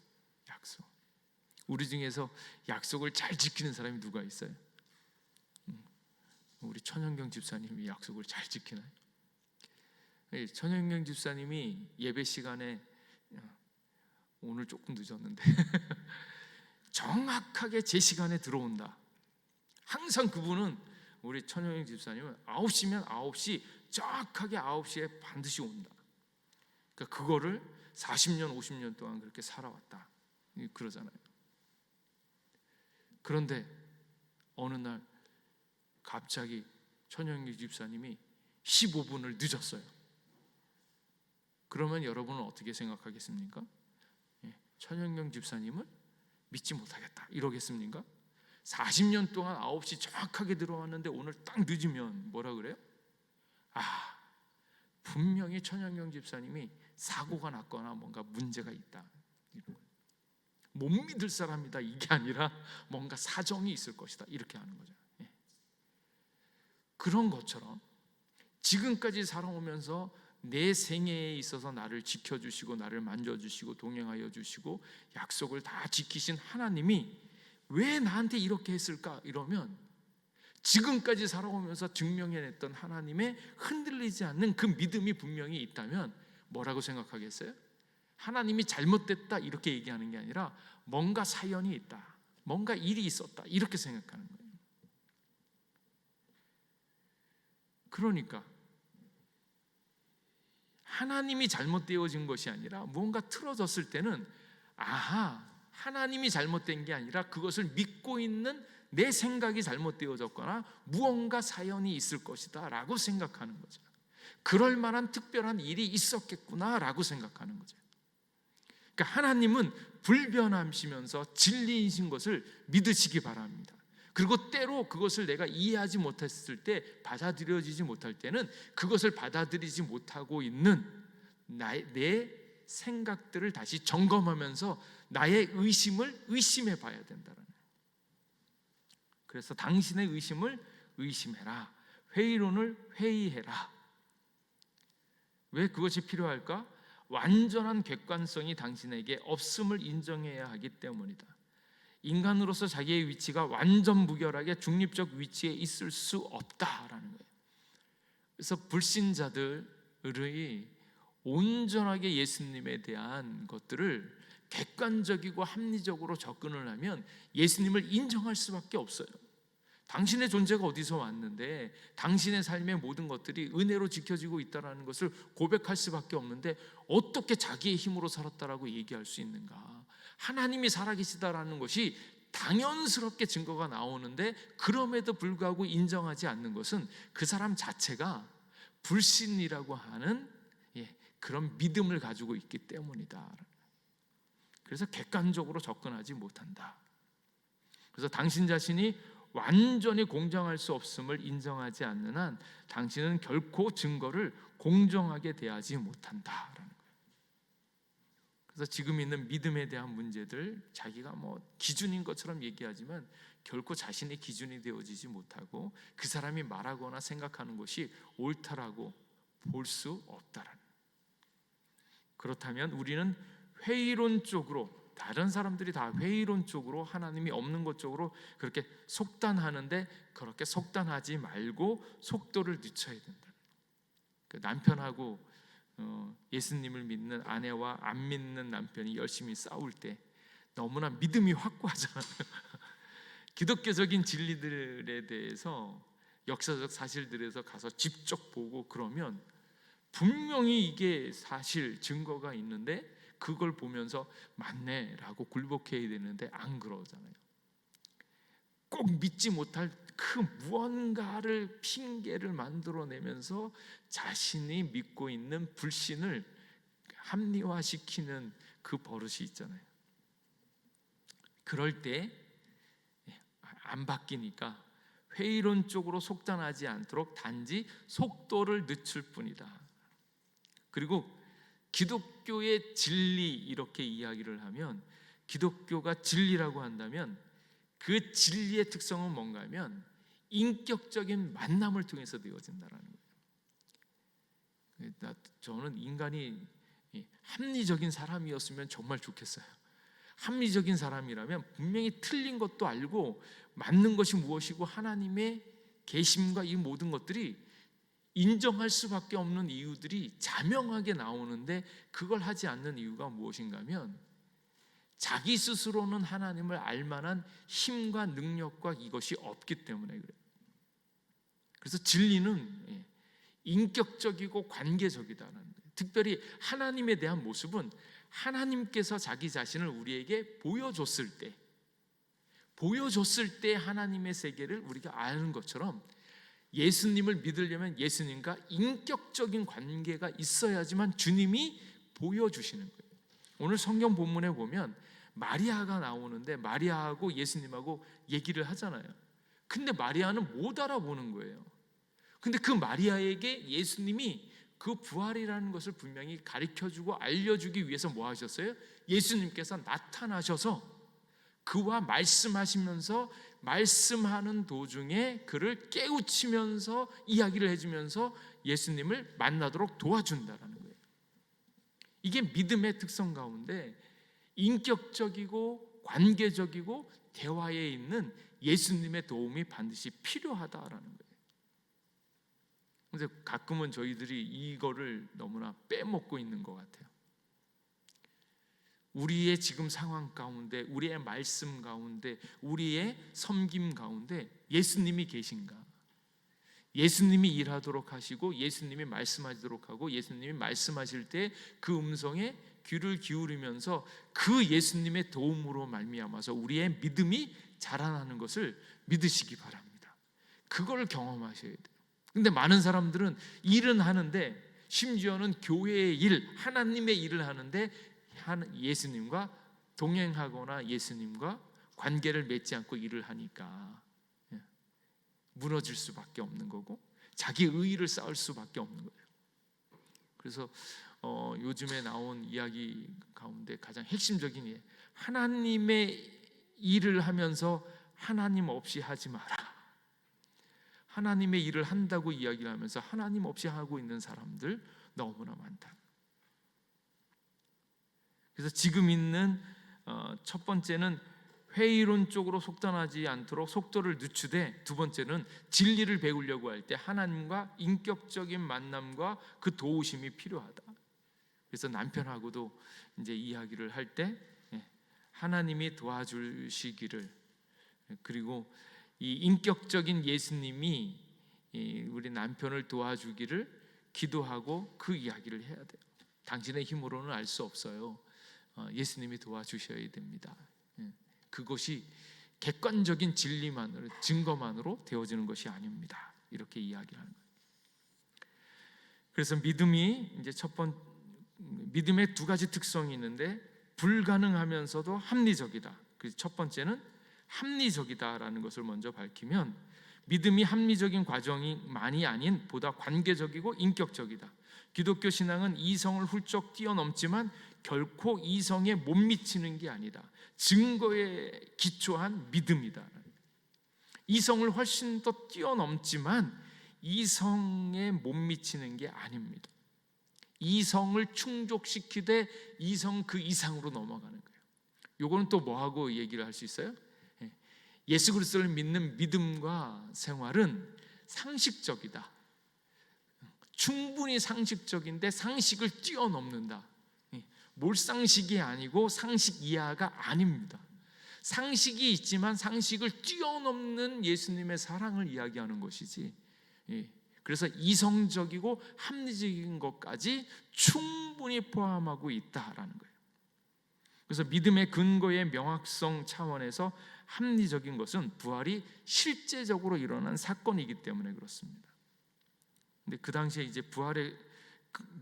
우리 중에서 약속을 잘 지키는 사람이 누가 있어요? 우리 천연경 집사님이 약속을 잘 지키나요? 천연경 집사님이 예배 시간에, 오늘 조금 늦었는데 정확하게 제 시간에 들어온다. 항상 그분은, 우리 천연경 집사님은 9시면 9시, 정확하게 9시에 반드시 온다. 그러니까 그거를 40년 50년 동안 그렇게 살아왔다 그러잖아요. 그런데 어느 날 갑자기 천영기 집사님이 15분을 늦었어요. 그러면 여러분은 어떻게 생각하겠습니까? 천영경 집사님을 믿지 못하겠다 이러겠습니까? 40년 동안 9시 정확하게 들어왔는데 오늘 딱 늦으면 뭐라 그래요? 분명히 천영경 집사님이 사고가 났거나 뭔가 문제가 있다, 못 믿을 사람이다, 이게 아니라 뭔가 사정이 있을 것이다, 이렇게 하는 거죠. 그런 것처럼 지금까지 살아오면서 내 생애에 있어서 나를 지켜주시고 나를 만져주시고 동행하여 주시고 약속을 다 지키신 하나님이 왜 나한테 이렇게 했을까? 이러면 지금까지 살아오면서 증명해냈던 하나님의 흔들리지 않는 그 믿음이 분명히 있다면 뭐라고 생각하겠어요? 하나님이 잘못됐다 이렇게 얘기하는 게 아니라 뭔가 사연이 있다, 뭔가 일이 있었다, 이렇게 생각하는 거예요. 그러니까 하나님이 잘못되어진 것이 아니라 무언가 틀어졌을 때는 하나님이 잘못된 게 아니라 그것을 믿고 있는 내 생각이 잘못되어졌거나 무언가 사연이 있을 것이다 라고 생각하는 거죠. 그럴 만한 특별한 일이 있었겠구나 라고 생각하는 거죠. 그러니까 하나님은 불변함시면서 진리이신 것을 믿으시기 바랍니다. 그리고 때로 그것을 내가 이해하지 못했을 때, 받아들여지지 못할 때는 그것을 받아들이지 못하고 있는 내 생각들을 다시 점검하면서 나의 의심을 의심해 봐야 된다는 거예요. 그래서 당신의 의심을 의심해라, 회의론을 회의해라. 왜 그것이 필요할까? 완전한 객관성이 당신에게 없음을 인정해야 하기 때문이다. 인간으로서 자기의 위치가 완전 무결하게 중립적 위치에 있을 수 없다라는 거예요. 그래서 불신자들의 온전하게 예수님에 대한 것들을 객관적이고 합리적으로 접근을 하면 예수님을 인정할 수밖에 없어요. 당신의 존재가 어디서 왔는데 당신의 삶의 모든 것들이 은혜로 지켜지고 있다는 것을 고백할 수밖에 없는데 어떻게 자기의 힘으로 살았다라고 얘기할 수 있는가? 하나님이 살아계시다라는 것이 당연스럽게 증거가 나오는데 그럼에도 불구하고 인정하지 않는 것은 그 사람 자체가 불신이라고 하는 그런 믿음을 가지고 있기 때문이다. 그래서 객관적으로 접근하지 못한다. 그래서 당신 자신이 완전히 공정할 수 없음을 인정하지 않는 한 당신은 결코 증거를 공정하게 대하지 못한다라는 거예요. 그래서 지금 있는 믿음에 대한 문제들, 자기가 기준인 것처럼 얘기하지만 결코 자신의 기준이 되어지지 못하고 그 사람이 말하거나 생각하는 것이 옳다라고 볼 수 없다라는 거예요. 그렇다면 우리는 회의론 쪽으로, 다른 사람들이 다 회의론 쪽으로, 하나님이 없는 것 쪽으로 그렇게 속단하는데 그렇게 속단하지 말고 속도를 늦춰야 된다. 그 남편하고 예수님을 믿는 아내와 안 믿는 남편이 열심히 싸울 때 너무나 믿음이 확고하잖아요. 기독교적인 진리들에 대해서, 역사적 사실들에서 가서 직접 보고 그러면 분명히 이게 사실 증거가 있는데 그걸 보면서 맞네라고 굴복해야 되는데 안 그러잖아요. 꼭 믿지 못할 그 무언가를 핑계를 만들어내면서 자신이 믿고 있는 불신을 합리화시키는 그 버릇이 있잖아요. 그럴 때 안 바뀌니까 회의론 쪽으로 속단하지 않도록 단지 속도를 늦출 뿐이다. 그리고 기독교의 진리 이렇게 이야기를 하면, 기독교가 진리라고 한다면 그 진리의 특성은 뭔가 하면 인격적인 만남을 통해서 되어진다는 거예요. 저는 인간이 합리적인 사람이었으면 정말 좋겠어요. 합리적인 사람이라면 분명히 틀린 것도 알고 맞는 것이 무엇이고 하나님의 계심과 이 모든 것들이 인정할 수밖에 없는 이유들이 자명하게 나오는데, 그걸 하지 않는 이유가 무엇인가 하면 자기 스스로는 하나님을 알만한 힘과 능력과 이것이 없기 때문에 그래요. 그래서 진리는 인격적이고 관계적이다는 거예요. 특별히 하나님에 대한 모습은 하나님께서 자기 자신을 우리에게 보여줬을 때 하나님의 세계를 우리가 아는 것처럼, 예수님을 믿으려면 예수님과 인격적인 관계가 있어야지만 주님이 보여주시는 거예요. 오늘 성경 본문에 보면 마리아가 나오는데 마리아하고 예수님하고 얘기를 하잖아요. 근데 마리아는 못 알아보는 거예요. 근데 그 마리아에게 예수님이 그 부활이라는 것을 분명히 가르쳐주고 알려주기 위해서 뭐 하셨어요? 예수님께서 나타나셔서 그와 말씀하시면서 말씀하는 도중에 그를 깨우치면서 이야기를 해주면서 예수님을 만나도록 도와준다는 거예요. 이게 믿음의 특성 가운데 인격적이고 관계적이고 대화에 있는 예수님의 도움이 반드시 필요하다라는 거예요. 근데 가끔은 저희들이 이거를 너무나 빼먹고 있는 것 같아요. 우리의 지금 상황 가운데, 우리의 말씀 가운데, 우리의 섬김 가운데 예수님이 계신가? 예수님이 일하도록 하시고 예수님이 말씀하시도록 하고 예수님이 말씀하실 때 그 음성에 귀를 기울이면서 그 예수님의 도움으로 말미암아서 우리의 믿음이 자라나는 것을 믿으시기 바랍니다. 그걸 경험하셔야 돼요. 근데 많은 사람들은 일은 하는데, 심지어는 교회의 일, 하나님의 일을 하는데 예수님과 동행하거나 예수님과 관계를 맺지 않고 일을 하니까 무너질 수밖에 없는 거고 자기 의의를 쌓을 수밖에 없는 거예요. 그래서 요즘에 나온 이야기 가운데 가장 핵심적인 예, 하나님의 일을 하면서 하나님 없이 하지 마라. 하나님의 일을 한다고 이야기를 하면서 하나님 없이 하고 있는 사람들 너무나 많다. 그래서 지금 있는 첫 번째는 회의론 쪽으로 속단하지 않도록 속도를 늦추되, 두 번째는 진리를 배우려고 할 때 하나님과 인격적인 만남과 그 도우심이 필요하다. 그래서 남편하고도 이제 이야기를 할 때 하나님이 도와주시기를, 그리고 이 인격적인 예수님이 우리 남편을 도와주기를 기도하고 그 이야기를 해야 돼요. 당신의 힘으로는 알 수 없어요. 예수님이 도와주셔야 됩니다. 그것이 객관적인 진리만으로, 증거만으로 되어지는 것이 아닙니다. 이렇게 이야기를 하는 거예요. 그래서 믿음이 이제 믿음의 두 가지 특성이 있는데, 불가능하면서도 합리적이다. 그래서 첫 번째는 합리적이다라는 것을 먼저 밝히면, 믿음이 합리적인 과정이만이 아닌 보다 관계적이고 인격적이다. 기독교 신앙은 이성을 훌쩍 뛰어넘지만 결코 이성에 못 미치는 게 아니다. 증거에 기초한 믿음이다. 이성을 훨씬 더 뛰어넘지만 이성에 못 미치는 게 아닙니다. 이성을 충족시키되 이성 그 이상으로 넘어가는 거예요. 요거는 또 뭐하고 얘기를 할 수 있어요? 예수 그리스도를 믿는 믿음과 생활은 상식적이다. 충분히 상식적인데 상식을 뛰어넘는다. 몰상식이 아니고 상식 이하가 아닙니다. 상식이 있지만 상식을 뛰어넘는 예수님의 사랑을 이야기하는 것이지, 그래서 이성적이고 합리적인 것까지 충분히 포함하고 있다라는 거예요. 그래서 믿음의 근거의 명확성 차원에서 합리적인 것은 부활이 실제적으로 일어난 사건이기 때문에 그렇습니다. 근데 그 당시에 이제 부활의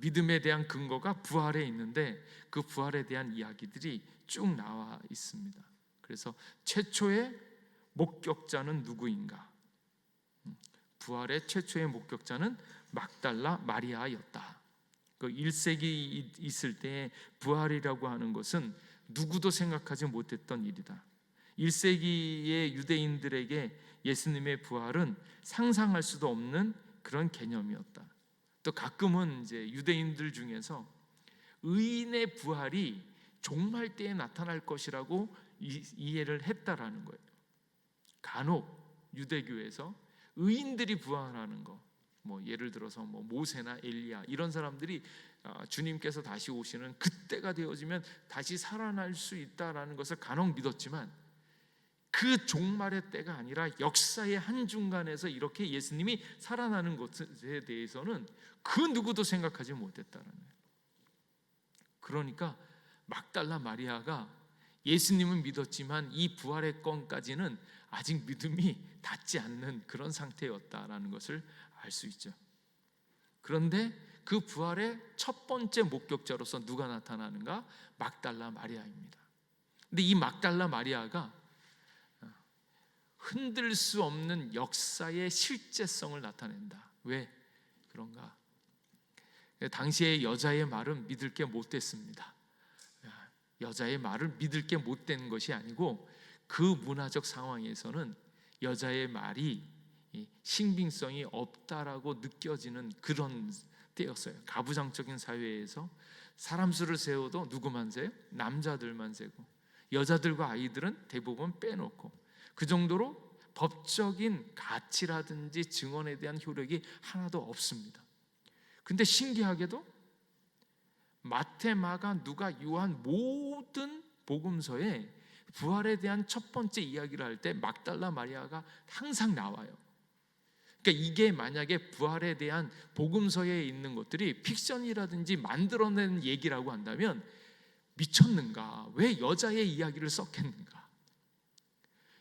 믿음에 대한 근거가 부활에 있는데 그 부활에 대한 이야기들이 쭉 나와 있습니다. 그래서 최초의 목격자는 누구인가? 부활의 최초의 목격자는 막달라 마리아였다. 그 1세기 있을 때 부활이라고 하는 것은 누구도 생각하지 못했던 일이다. 1세기의 유대인들에게 예수님의 부활은 상상할 수도 없는 그런 개념이었다. 또 가끔은 이제 유대인들 중에서 의인의 부활이 종말 때에 나타날 것이라고 이해를 했다라는 거예요. 간혹 유대교에서 의인들이 부활하는 거, 뭐 예를 들어서 뭐 모세나 엘리야 이런 사람들이 주님께서 다시 오시는 그때가 되어지면 다시 살아날 수 있다라는 것을 간혹 믿었지만 그 종말의 때가 아니라 역사의 한중간에서 이렇게 예수님이 살아나는 것에 대해서는 그 누구도 생각하지 못했다는 거예요. 그러니까 막달라 마리아가 예수님은 믿었지만 이 부활의 건까지는 아직 믿음이 닿지 않는 그런 상태였다라는 것을 알 수 있죠. 그런데 그 부활의 첫 번째 목격자로서 누가 나타나는가? 막달라 마리아입니다. 근데 이 막달라 마리아가 흔들 수 없는 역사의 실제성을 나타낸다. 왜 그런가? 당시의 여자의 말은 믿을 게 못됐습니다. 여자의 말을 믿을 게 못된 것이 아니고 그 문화적 상황에서는 여자의 말이 신빙성이 없다라고 느껴지는 그런 때였어요. 가부장적인 사회에서 사람 수를 세워도 누구만 세요? 남자들만 세고 여자들과 아이들은 대부분 빼놓고 그 정도로 법적인 가치라든지 증언에 대한 효력이 하나도 없습니다. 근데 신기하게도 마태, 마가, 누가, 요한 모든 복음서에 부활에 대한 첫 번째 이야기를 할 때 막달라 마리아가 항상 나와요. 그러니까 이게 만약에 부활에 대한 복음서에 있는 것들이 픽션이라든지 만들어낸 얘기라고 한다면 미쳤는가? 왜 여자의 이야기를 썼겠는가?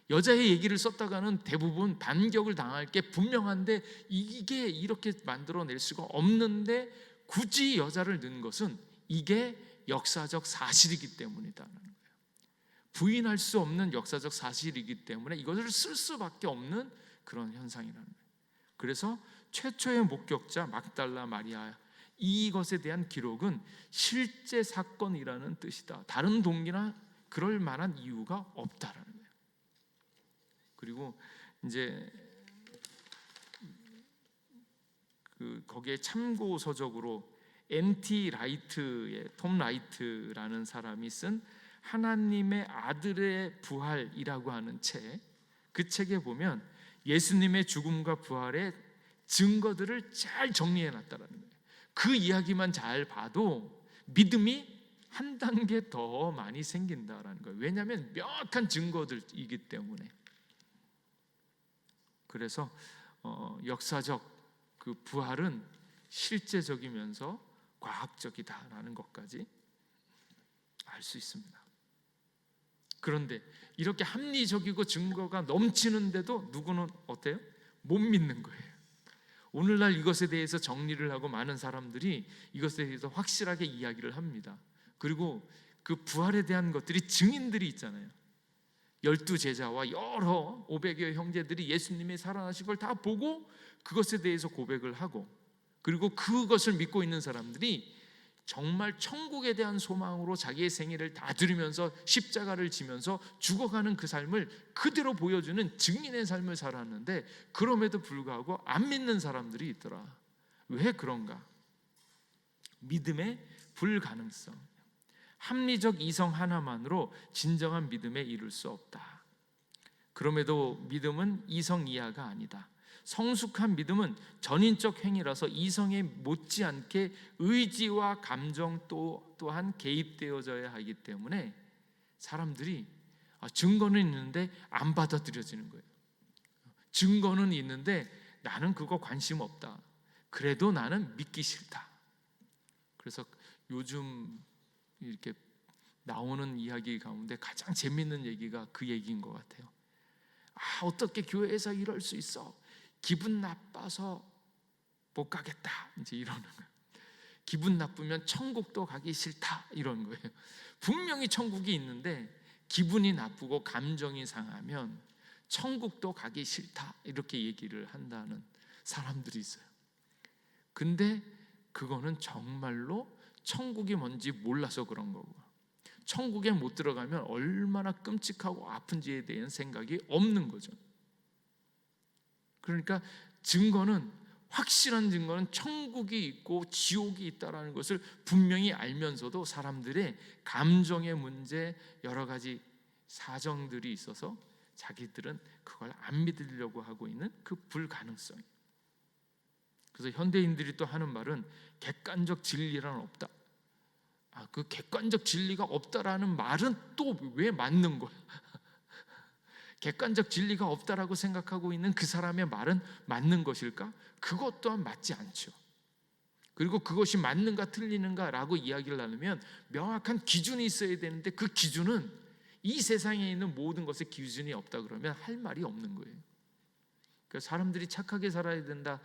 여자의 얘기를 썼다가는 대부분 반격을 당할 게 분명한데 이게 이렇게 만들어낼 수가 없는데 굳이 여자를 넣은 것은 이게 역사적 사실이기 때문이다라는 거예요. 부인할 수 없는 역사적 사실이기 때문에 이것을 쓸 수밖에 없는 그런 현상이라는 거예요. 그래서 최초의 목격자 막달라 마리아, 이것에 대한 기록은 실제 사건이라는 뜻이다. 다른 동기나 그럴 만한 이유가 없다라는 거예요. 그리고 이제 거기에 참고 서적으로 N.T. 라이트의 톰 라이트라는 사람이 쓴 하나님의 아들의 부활이라고 하는 책, 그 책에 보면 예수님의 죽음과 부활의 증거들을 잘 정리해 놨다라는 거예요. 그 이야기만 잘 봐도 믿음이 한 단계 더 많이 생긴다라는 거예요. 왜냐하면 명확한 증거들이기 때문에. 그래서 역사적 그 부활은 실제적이면서 과학적이다라는 것까지 알 수 있습니다. 그런데 이렇게 합리적이고 증거가 넘치는데도 누구는 어때요? 못 믿는 거예요. 오늘날 이것에 대해서 정리를 하고 많은 사람들이 이것에 대해서 확실하게 이야기를 합니다. 그리고 그 부활에 대한 것들이 증인들이 있잖아요. 12제자와 여러 500여 형제들이 예수님이 살아나신 걸 다 보고 그것에 대해서 고백을 하고, 그리고 그것을 믿고 있는 사람들이 정말 천국에 대한 소망으로 자기의 생애를 다 드리면서 십자가를 지면서 죽어가는 그 삶을 그대로 보여주는 증인의 삶을 살았는데, 그럼에도 불구하고 안 믿는 사람들이 있더라. 왜 그런가? 믿음의 불가능성. 합리적 이성 하나만으로 진정한 믿음에 이룰 수 없다. 그럼에도 믿음은 이성 이하가 아니다. 성숙한 믿음은 전인적 행위라서 이성에 못지않게 의지와 감정 또한 개입되어져야 하기 때문에 사람들이 증거는 있는데 안 받아들여지는 거예요. 증거는 있는데 나는 그거 관심 없다. 그래도 나는 믿기 싫다. 그래서 요즘 이렇게 나오는 이야기 가운데 가장 재밌는 얘기가 그 얘기인 것 같아요. 어떻게 교회에서 이럴 수 있어? 기분 나빠서 못 가겠다. 이제 이러는 거예요. 기분 나쁘면 천국도 가기 싫다 이런 거예요. 분명히 천국이 있는데 기분이 나쁘고 감정이 상하면 천국도 가기 싫다 이렇게 얘기를 한다는 사람들이 있어요. 근데 그거는 정말로 천국이 뭔지 몰라서 그런 거고, 천국에 못 들어가면 얼마나 끔찍하고 아픈지에 대한 생각이 없는 거죠. 그러니까 확실한 증거는 천국이 있고 지옥이 있다는 것을 분명히 알면서도 사람들의 감정의 문제, 여러 가지 사정들이 있어서 자기들은 그걸 안 믿으려고 하고 있는 그 불가능성. 그래서 현대인들이 또 하는 말은 객관적 진리란 없다. 그 객관적 진리가 없다라는 말은 또 왜 맞는 거야? 객관적 진리가 없다라고 생각하고 있는 그 사람의 말은 맞는 것일까? 그것 또한 맞지 않죠. 그리고 그것이 맞는가 틀리는가라고 이야기를 나누면 명확한 기준이 있어야 되는데 그 기준은 이 세상에 있는 모든 것에 기준이 없다 그러면 할 말이 없는 거예요. 그러니까 사람들이 착하게 살아야 된다,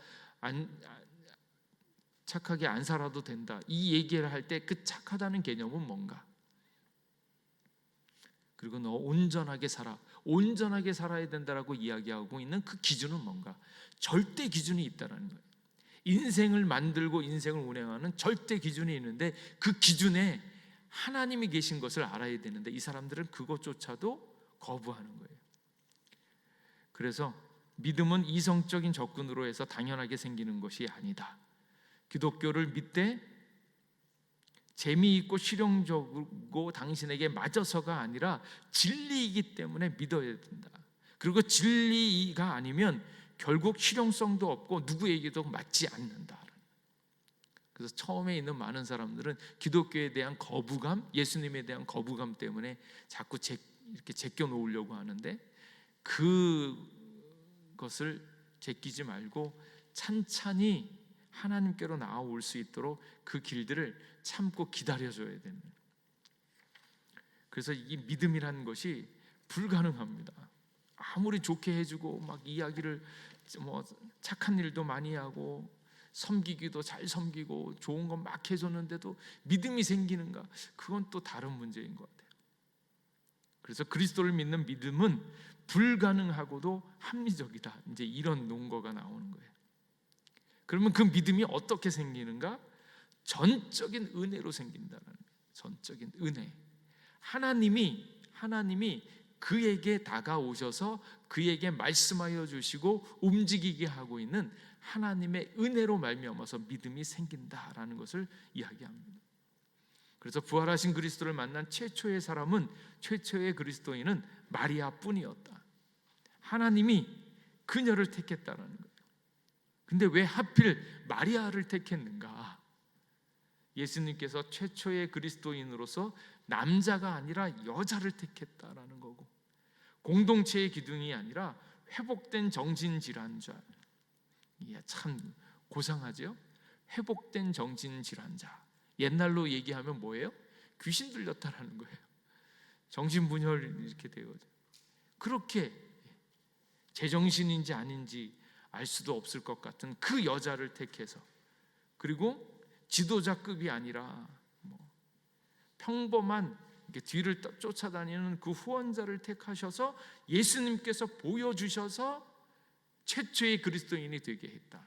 착하게 안 살아도 된다, 이 얘기를 할 때 그 착하다는 개념은 뭔가? 그리고 너 온전하게 살아야 된다라고 이야기하고 있는 그 기준은 뭔가? 절대 기준이 있다라는 거예요. 인생을 만들고 인생을 운행하는 절대 기준이 있는데 그 기준에 하나님이 계신 것을 알아야 되는데 이 사람들은 그것조차도 거부하는 거예요. 그래서 믿음은 이성적인 접근으로 해서 당연하게 생기는 것이 아니다. 기독교를 믿되 재미있고 실용적이고 당신에게 맞아서가 아니라 진리이기 때문에 믿어야 된다. 그리고 진리가 아니면 결국 실용성도 없고 누구에게도 맞지 않는다. 그래서 처음에 있는 많은 사람들은 기독교에 대한 거부감, 예수님에 대한 거부감 때문에 자꾸 이렇게 제껴 놓으려고 하는데 그것을 제끼지 말고 찬찬히 하나님께로 나아올 수 있도록 그 길들을 참고 기다려줘야 됩니다. 그래서 이 믿음이라는 것이 불가능합니다. 아무리 좋게 해주고 막 이야기를 착한 일도 많이 하고 섬기기도 잘 섬기고 좋은 건 막 해줬는데도 믿음이 생기는가? 그건 또 다른 문제인 것 같아요. 그래서 그리스도를 믿는 믿음은 불가능하고도 합리적이다. 이제 이런 논거가 나오는 거예요. 그러면 그 믿음이 어떻게 생기는가? 전적인 은혜로 생긴다는 거예요. 전적인 은혜. 하나님이 그에게 다가오셔서 그에게 말씀하여 주시고 움직이게 하고 있는 하나님의 은혜로 말미암아서 믿음이 생긴다라는 것을 이야기합니다. 그래서 부활하신 그리스도를 만난 최초의 그리스도인은 마리아뿐이었다. 하나님이 그녀를 택했다는 거예요. 근데 왜 하필 마리아를 택했는가? 예수님께서 최초의 그리스도인으로서 남자가 아니라 여자를 택했다라는 거고, 공동체의 기둥이 아니라 회복된 정신질환자. 이게 참 고상하죠? 회복된 정신질환자. 옛날로 얘기하면 뭐예요? 귀신 들렸다라는 거예요. 정신분열 이렇게 되거든요. 그렇게 제정신인지 아닌지 알 수도 없을 것 같은 그 여자를 택해서, 그리고 지도자급이 아니라 평범한 뒤를 쫓아다니는 그 후원자를 택하셔서 예수님께서 보여주셔서 최초의 그리스도인이 되게 했다.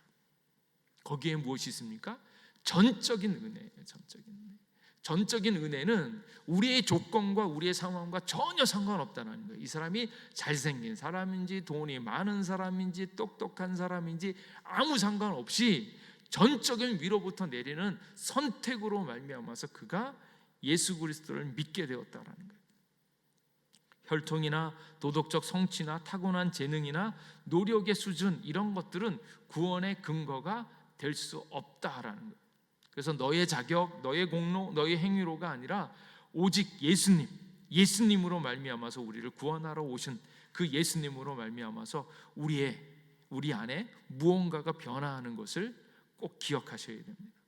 거기에 무엇이 있습니까? 전적인 은혜예요. 전적인 은혜는 우리의 조건과 우리의 상황과 전혀 상관없다는 거예요. 이 사람이 잘생긴 사람인지 돈이 많은 사람인지 똑똑한 사람인지 아무 상관없이 전적인 위로부터 내리는 선택으로 말미암아서 그가 예수 그리스도를 믿게 되었다라는 거예요. 혈통이나 도덕적 성취나 타고난 재능이나 노력의 수준, 이런 것들은 구원의 근거가 될 수 없다라는 거예요. 그래서 너의 자격, 너의 공로, 너의 행위로가 아니라 오직 예수님으로 말미암아서 우리를 구원하러 오신 그 예수님으로 말미암아서 우리 안에 무언가가 변화하는 것을 꼭 기억하셔야 됩니다.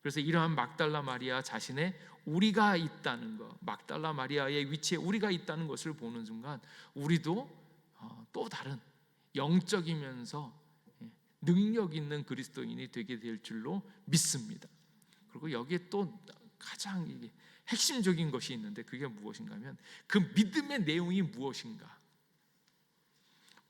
그래서 이러한 막달라 마리아 자신의 우리가 있다는 것, 막달라 마리아의 위치에 우리가 있다는 것을 보는 순간 우리도 또 다른 영적이면서 능력 있는 그리스도인이 되게 될 줄로 믿습니다. 그리고 여기에 또 가장 이게 핵심적인 것이 있는데 그게 무엇인가 하면 그 믿음의 내용이 무엇인가.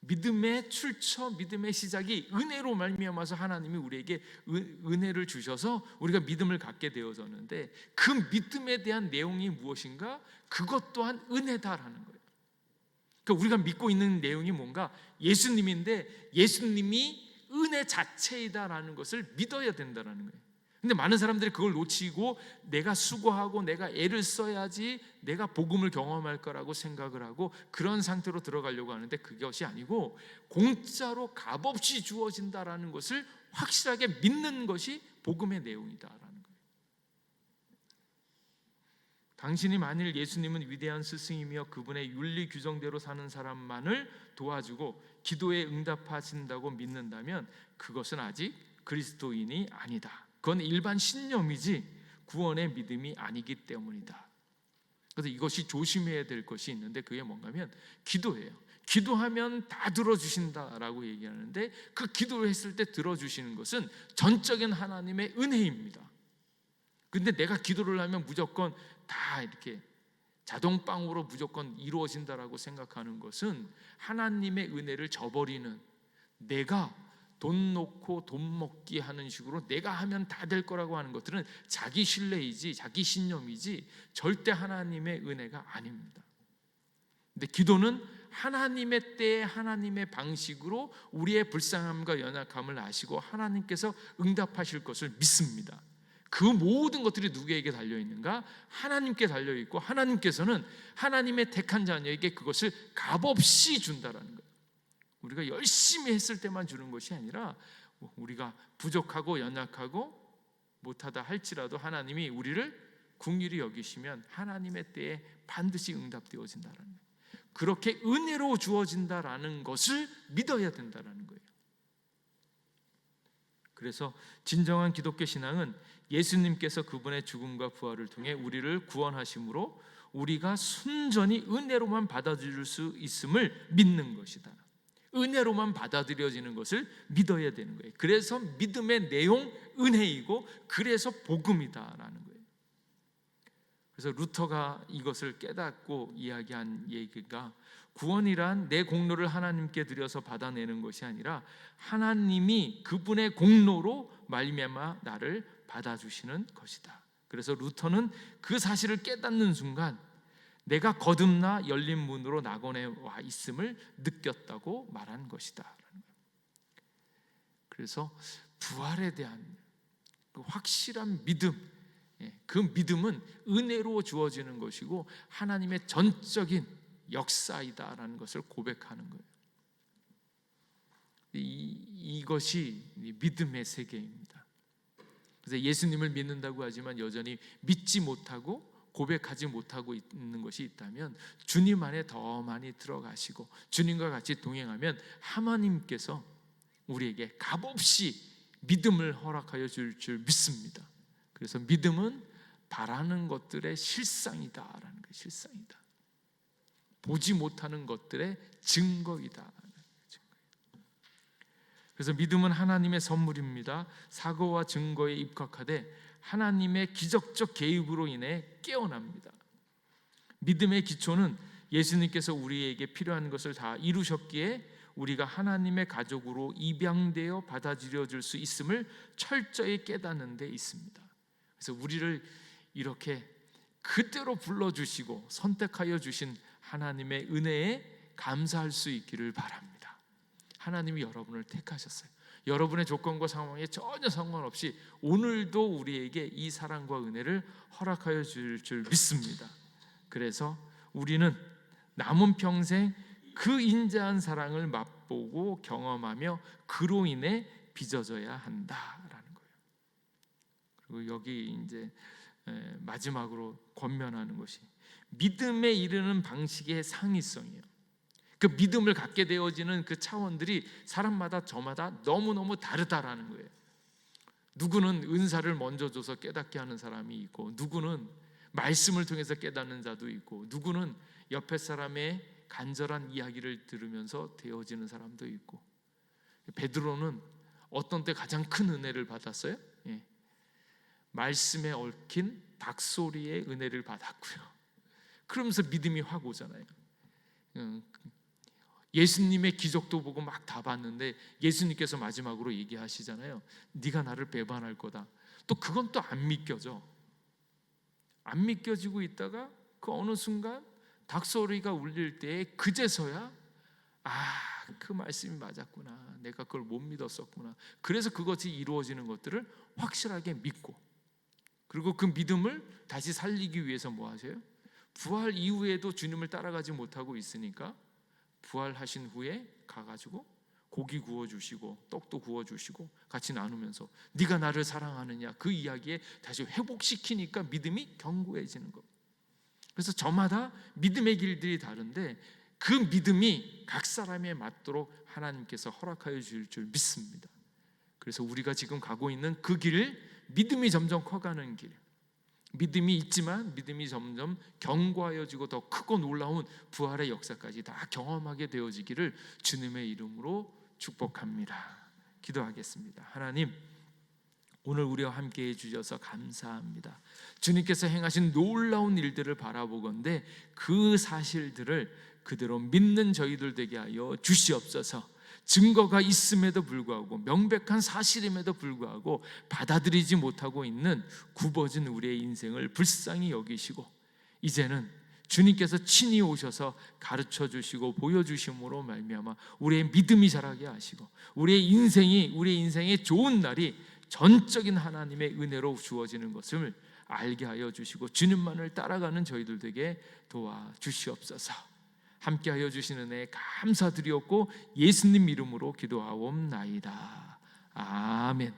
믿음의 출처, 믿음의 시작이 은혜로 말미암아서 하나님이 우리에게 은혜를 주셔서 우리가 믿음을 갖게 되어졌는데 그 믿음에 대한 내용이 무엇인가? 그것 또한 은혜다라는 거예요. 그러니까 우리가 믿고 있는 내용이 뭔가 예수님인데 예수님이 은혜 자체이다라는 것을 믿어야 된다라는 거예요. 근데 많은 사람들이 그걸 놓치고 내가 수고하고 내가 애를 써야지 내가 복음을 경험할 거라고 생각을 하고 그런 상태로 들어가려고 하는데 그것이 아니고 공짜로 값없이 주어진다라는 것을 확실하게 믿는 것이 복음의 내용이다라는 거예요. 당신이 만일 예수님은 위대한 스승이며 그분의 윤리 규정대로 사는 사람만을 도와주고 기도에 응답하신다고 믿는다면 그것은 아직 그리스도인이 아니다. 그건 일반 신념이지 구원의 믿음이 아니기 때문이다. 그래서 이것이 조심해야 될 것이 있는데 그게 뭔가 하면 기도예요. 기도하면 다 들어주신다라고 얘기하는데 그 기도를 했을 때 들어주시는 것은 전적인 하나님의 은혜입니다. 근데 내가 기도를 하면 무조건 다 이렇게 자동방으로 무조건 이루어진다라고 생각하는 것은 하나님의 은혜를 저버리는, 내가 돈 놓고 돈 먹기 하는 식으로 내가 하면 다 될 거라고 하는 것들은 자기 신뢰이지 자기 신념이지 절대 하나님의 은혜가 아닙니다. 근데 기도는 하나님의 때에 하나님의 방식으로 우리의 불쌍함과 연약함을 아시고 하나님께서 응답하실 것을 믿습니다. 그 모든 것들이 누구에게 달려있는가? 하나님께 달려있고 하나님께서는 하나님의 택한 자녀에게 그것을 값없이 준다라는 거예요. 우리가 열심히 했을 때만 주는 것이 아니라 우리가 부족하고 연약하고 못하다 할지라도 하나님이 우리를 긍휼히 여기시면 하나님의 때에 반드시 응답되어진다라는 거예요. 그렇게 은혜로 주어진다라는 것을 믿어야 된다라는 거예요. 그래서 진정한 기독교 신앙은 예수님께서 그분의 죽음과 부활을 통해 우리를 구원하심으로 우리가 순전히 은혜로만 받아들일 수 있음을 믿는 것이다. 은혜로만 받아들여지는 것을 믿어야 되는 거예요. 그래서 믿음의 내용 은혜이고 그래서 복음이다라는 거예요. 그래서 루터가 이것을 깨닫고 이야기한 얘기가 구원이란 내 공로를 하나님께 드려서 받아내는 것이 아니라 하나님이 그분의 공로로 말미암아 나를 받아주시는 것이다. 그래서 루터는 그 사실을 깨닫는 순간 내가 거듭나 열린 문으로 낙원에 와 있음을 느꼈다고 말한 것이다. 그래서 부활에 대한 그 확실한 믿음, 그 믿음은 은혜로 주어지는 것이고 하나님의 전적인 역사이다라는 것을 고백하는 거예요. 이것이 믿음의 세계입니다. 그래서 예수님을 믿는다고 하지만 여전히 믿지 못하고 고백하지 못하고 있는 것이 있다면 주님 안에 더 많이 들어가시고 주님과 같이 동행하면 하나님께서 우리에게 값없이 믿음을 허락하여 줄 믿습니다. 그래서 믿음은 바라는 것들의 실상이다라는 거예요. 실상이다. 보지 못하는 것들의 증거이다. 그래서 믿음은 하나님의 선물입니다. 사고와 증거에 입각하되 하나님의 기적적 개입으로 인해 깨어납니다. 믿음의 기초는 예수님께서 우리에게 필요한 것을 다 이루셨기에 우리가 하나님의 가족으로 입양되어 받아들여질 수 있음을 철저히 깨닫는 데 있습니다. 그래서 우리를 이렇게 그대로 불러주시고 선택하여 주신 하나님의 은혜에 감사할 수 있기를 바랍니다. 하나님이 여러분을 택하셨어요. 여러분의 조건과 상황에 전혀 상관없이 오늘도 우리에게 이 사랑과 은혜를 허락하여 줄 믿습니다. 그래서 우리는 남은 평생 그 인자한 사랑을 맛보고 경험하며 그로 인해 빚어져야 한다라는 거예요. 그리고 여기 이제 마지막으로 권면하는 것이 믿음에 이르는 방식의 상이성이에요. 그 믿음을 갖게 되어지는 그 차원들이 사람마다 저마다 너무너무 다르다라는 거예요. 누구는 은사를 먼저 줘서 깨닫게 하는 사람이 있고, 누구는 말씀을 통해서 깨닫는 자도 있고, 누구는 옆에 사람의 간절한 이야기를 들으면서 되어지는 사람도 있고. 베드로는 어떤 때 가장 큰 은혜를 받았어요? 말씀에 얽힌 닭소리의 은혜를 받았고요. 그러면서 믿음이 확 오잖아요. 예수님의 기적도 보고 막 다 봤는데 예수님께서 마지막으로 얘기하시잖아요. 네가 나를 배반할 거다. 또 그건 또 안 믿겨져. 안 믿겨지고 있다가 그 어느 순간 닭소리가 울릴 때 그제서야 그 말씀이 맞았구나. 내가 그걸 못 믿었었구나. 그래서 그것이 이루어지는 것들을 확실하게 믿고, 그리고 그 믿음을 다시 살리기 위해서 뭐 하세요? 부활 이후에도 주님을 따라가지 못하고 있으니까 부활하신 후에 가가지고 고기 구워주시고 떡도 구워주시고 같이 나누면서 네가 나를 사랑하느냐 그 이야기에 다시 회복시키니까 믿음이 견고해지는 것. 그래서 저마다 믿음의 길들이 다른데 그 믿음이 각 사람에 맞도록 하나님께서 허락하여 주실 줄 믿습니다. 그래서 우리가 지금 가고 있는 그 길을 믿음이 점점 커가는 길, 믿음이 있지만 믿음이 점점 견고하여지고 더 크고 놀라운 부활의 역사까지 다 경험하게 되어지기를 주님의 이름으로 축복합니다. 기도하겠습니다. 하나님, 오늘 우리와 함께 해주셔서 감사합니다. 주님께서 행하신 놀라운 일들을 바라보건대 그 사실들을 그대로 믿는 저희들 되게 하여 주시옵소서. 증거가 있음에도 불구하고, 명백한 사실임에도 불구하고 받아들이지 못하고 있는 굽어진 우리의 인생을 불쌍히 여기시고, 이제는 주님께서 친히 오셔서 가르쳐 주시고 보여주심으로 말미암아 우리의 믿음이 자라게 하시고, 우리의 인생의 좋은 날이 전적인 하나님의 은혜로 주어지는 것을 알게 하여 주시고 주님만을 따라가는 저희들 되게 도와주시옵소서. 함께하여 주시는 은혜 감사드리옵고 예수님 이름으로 기도하옵나이다. 아멘.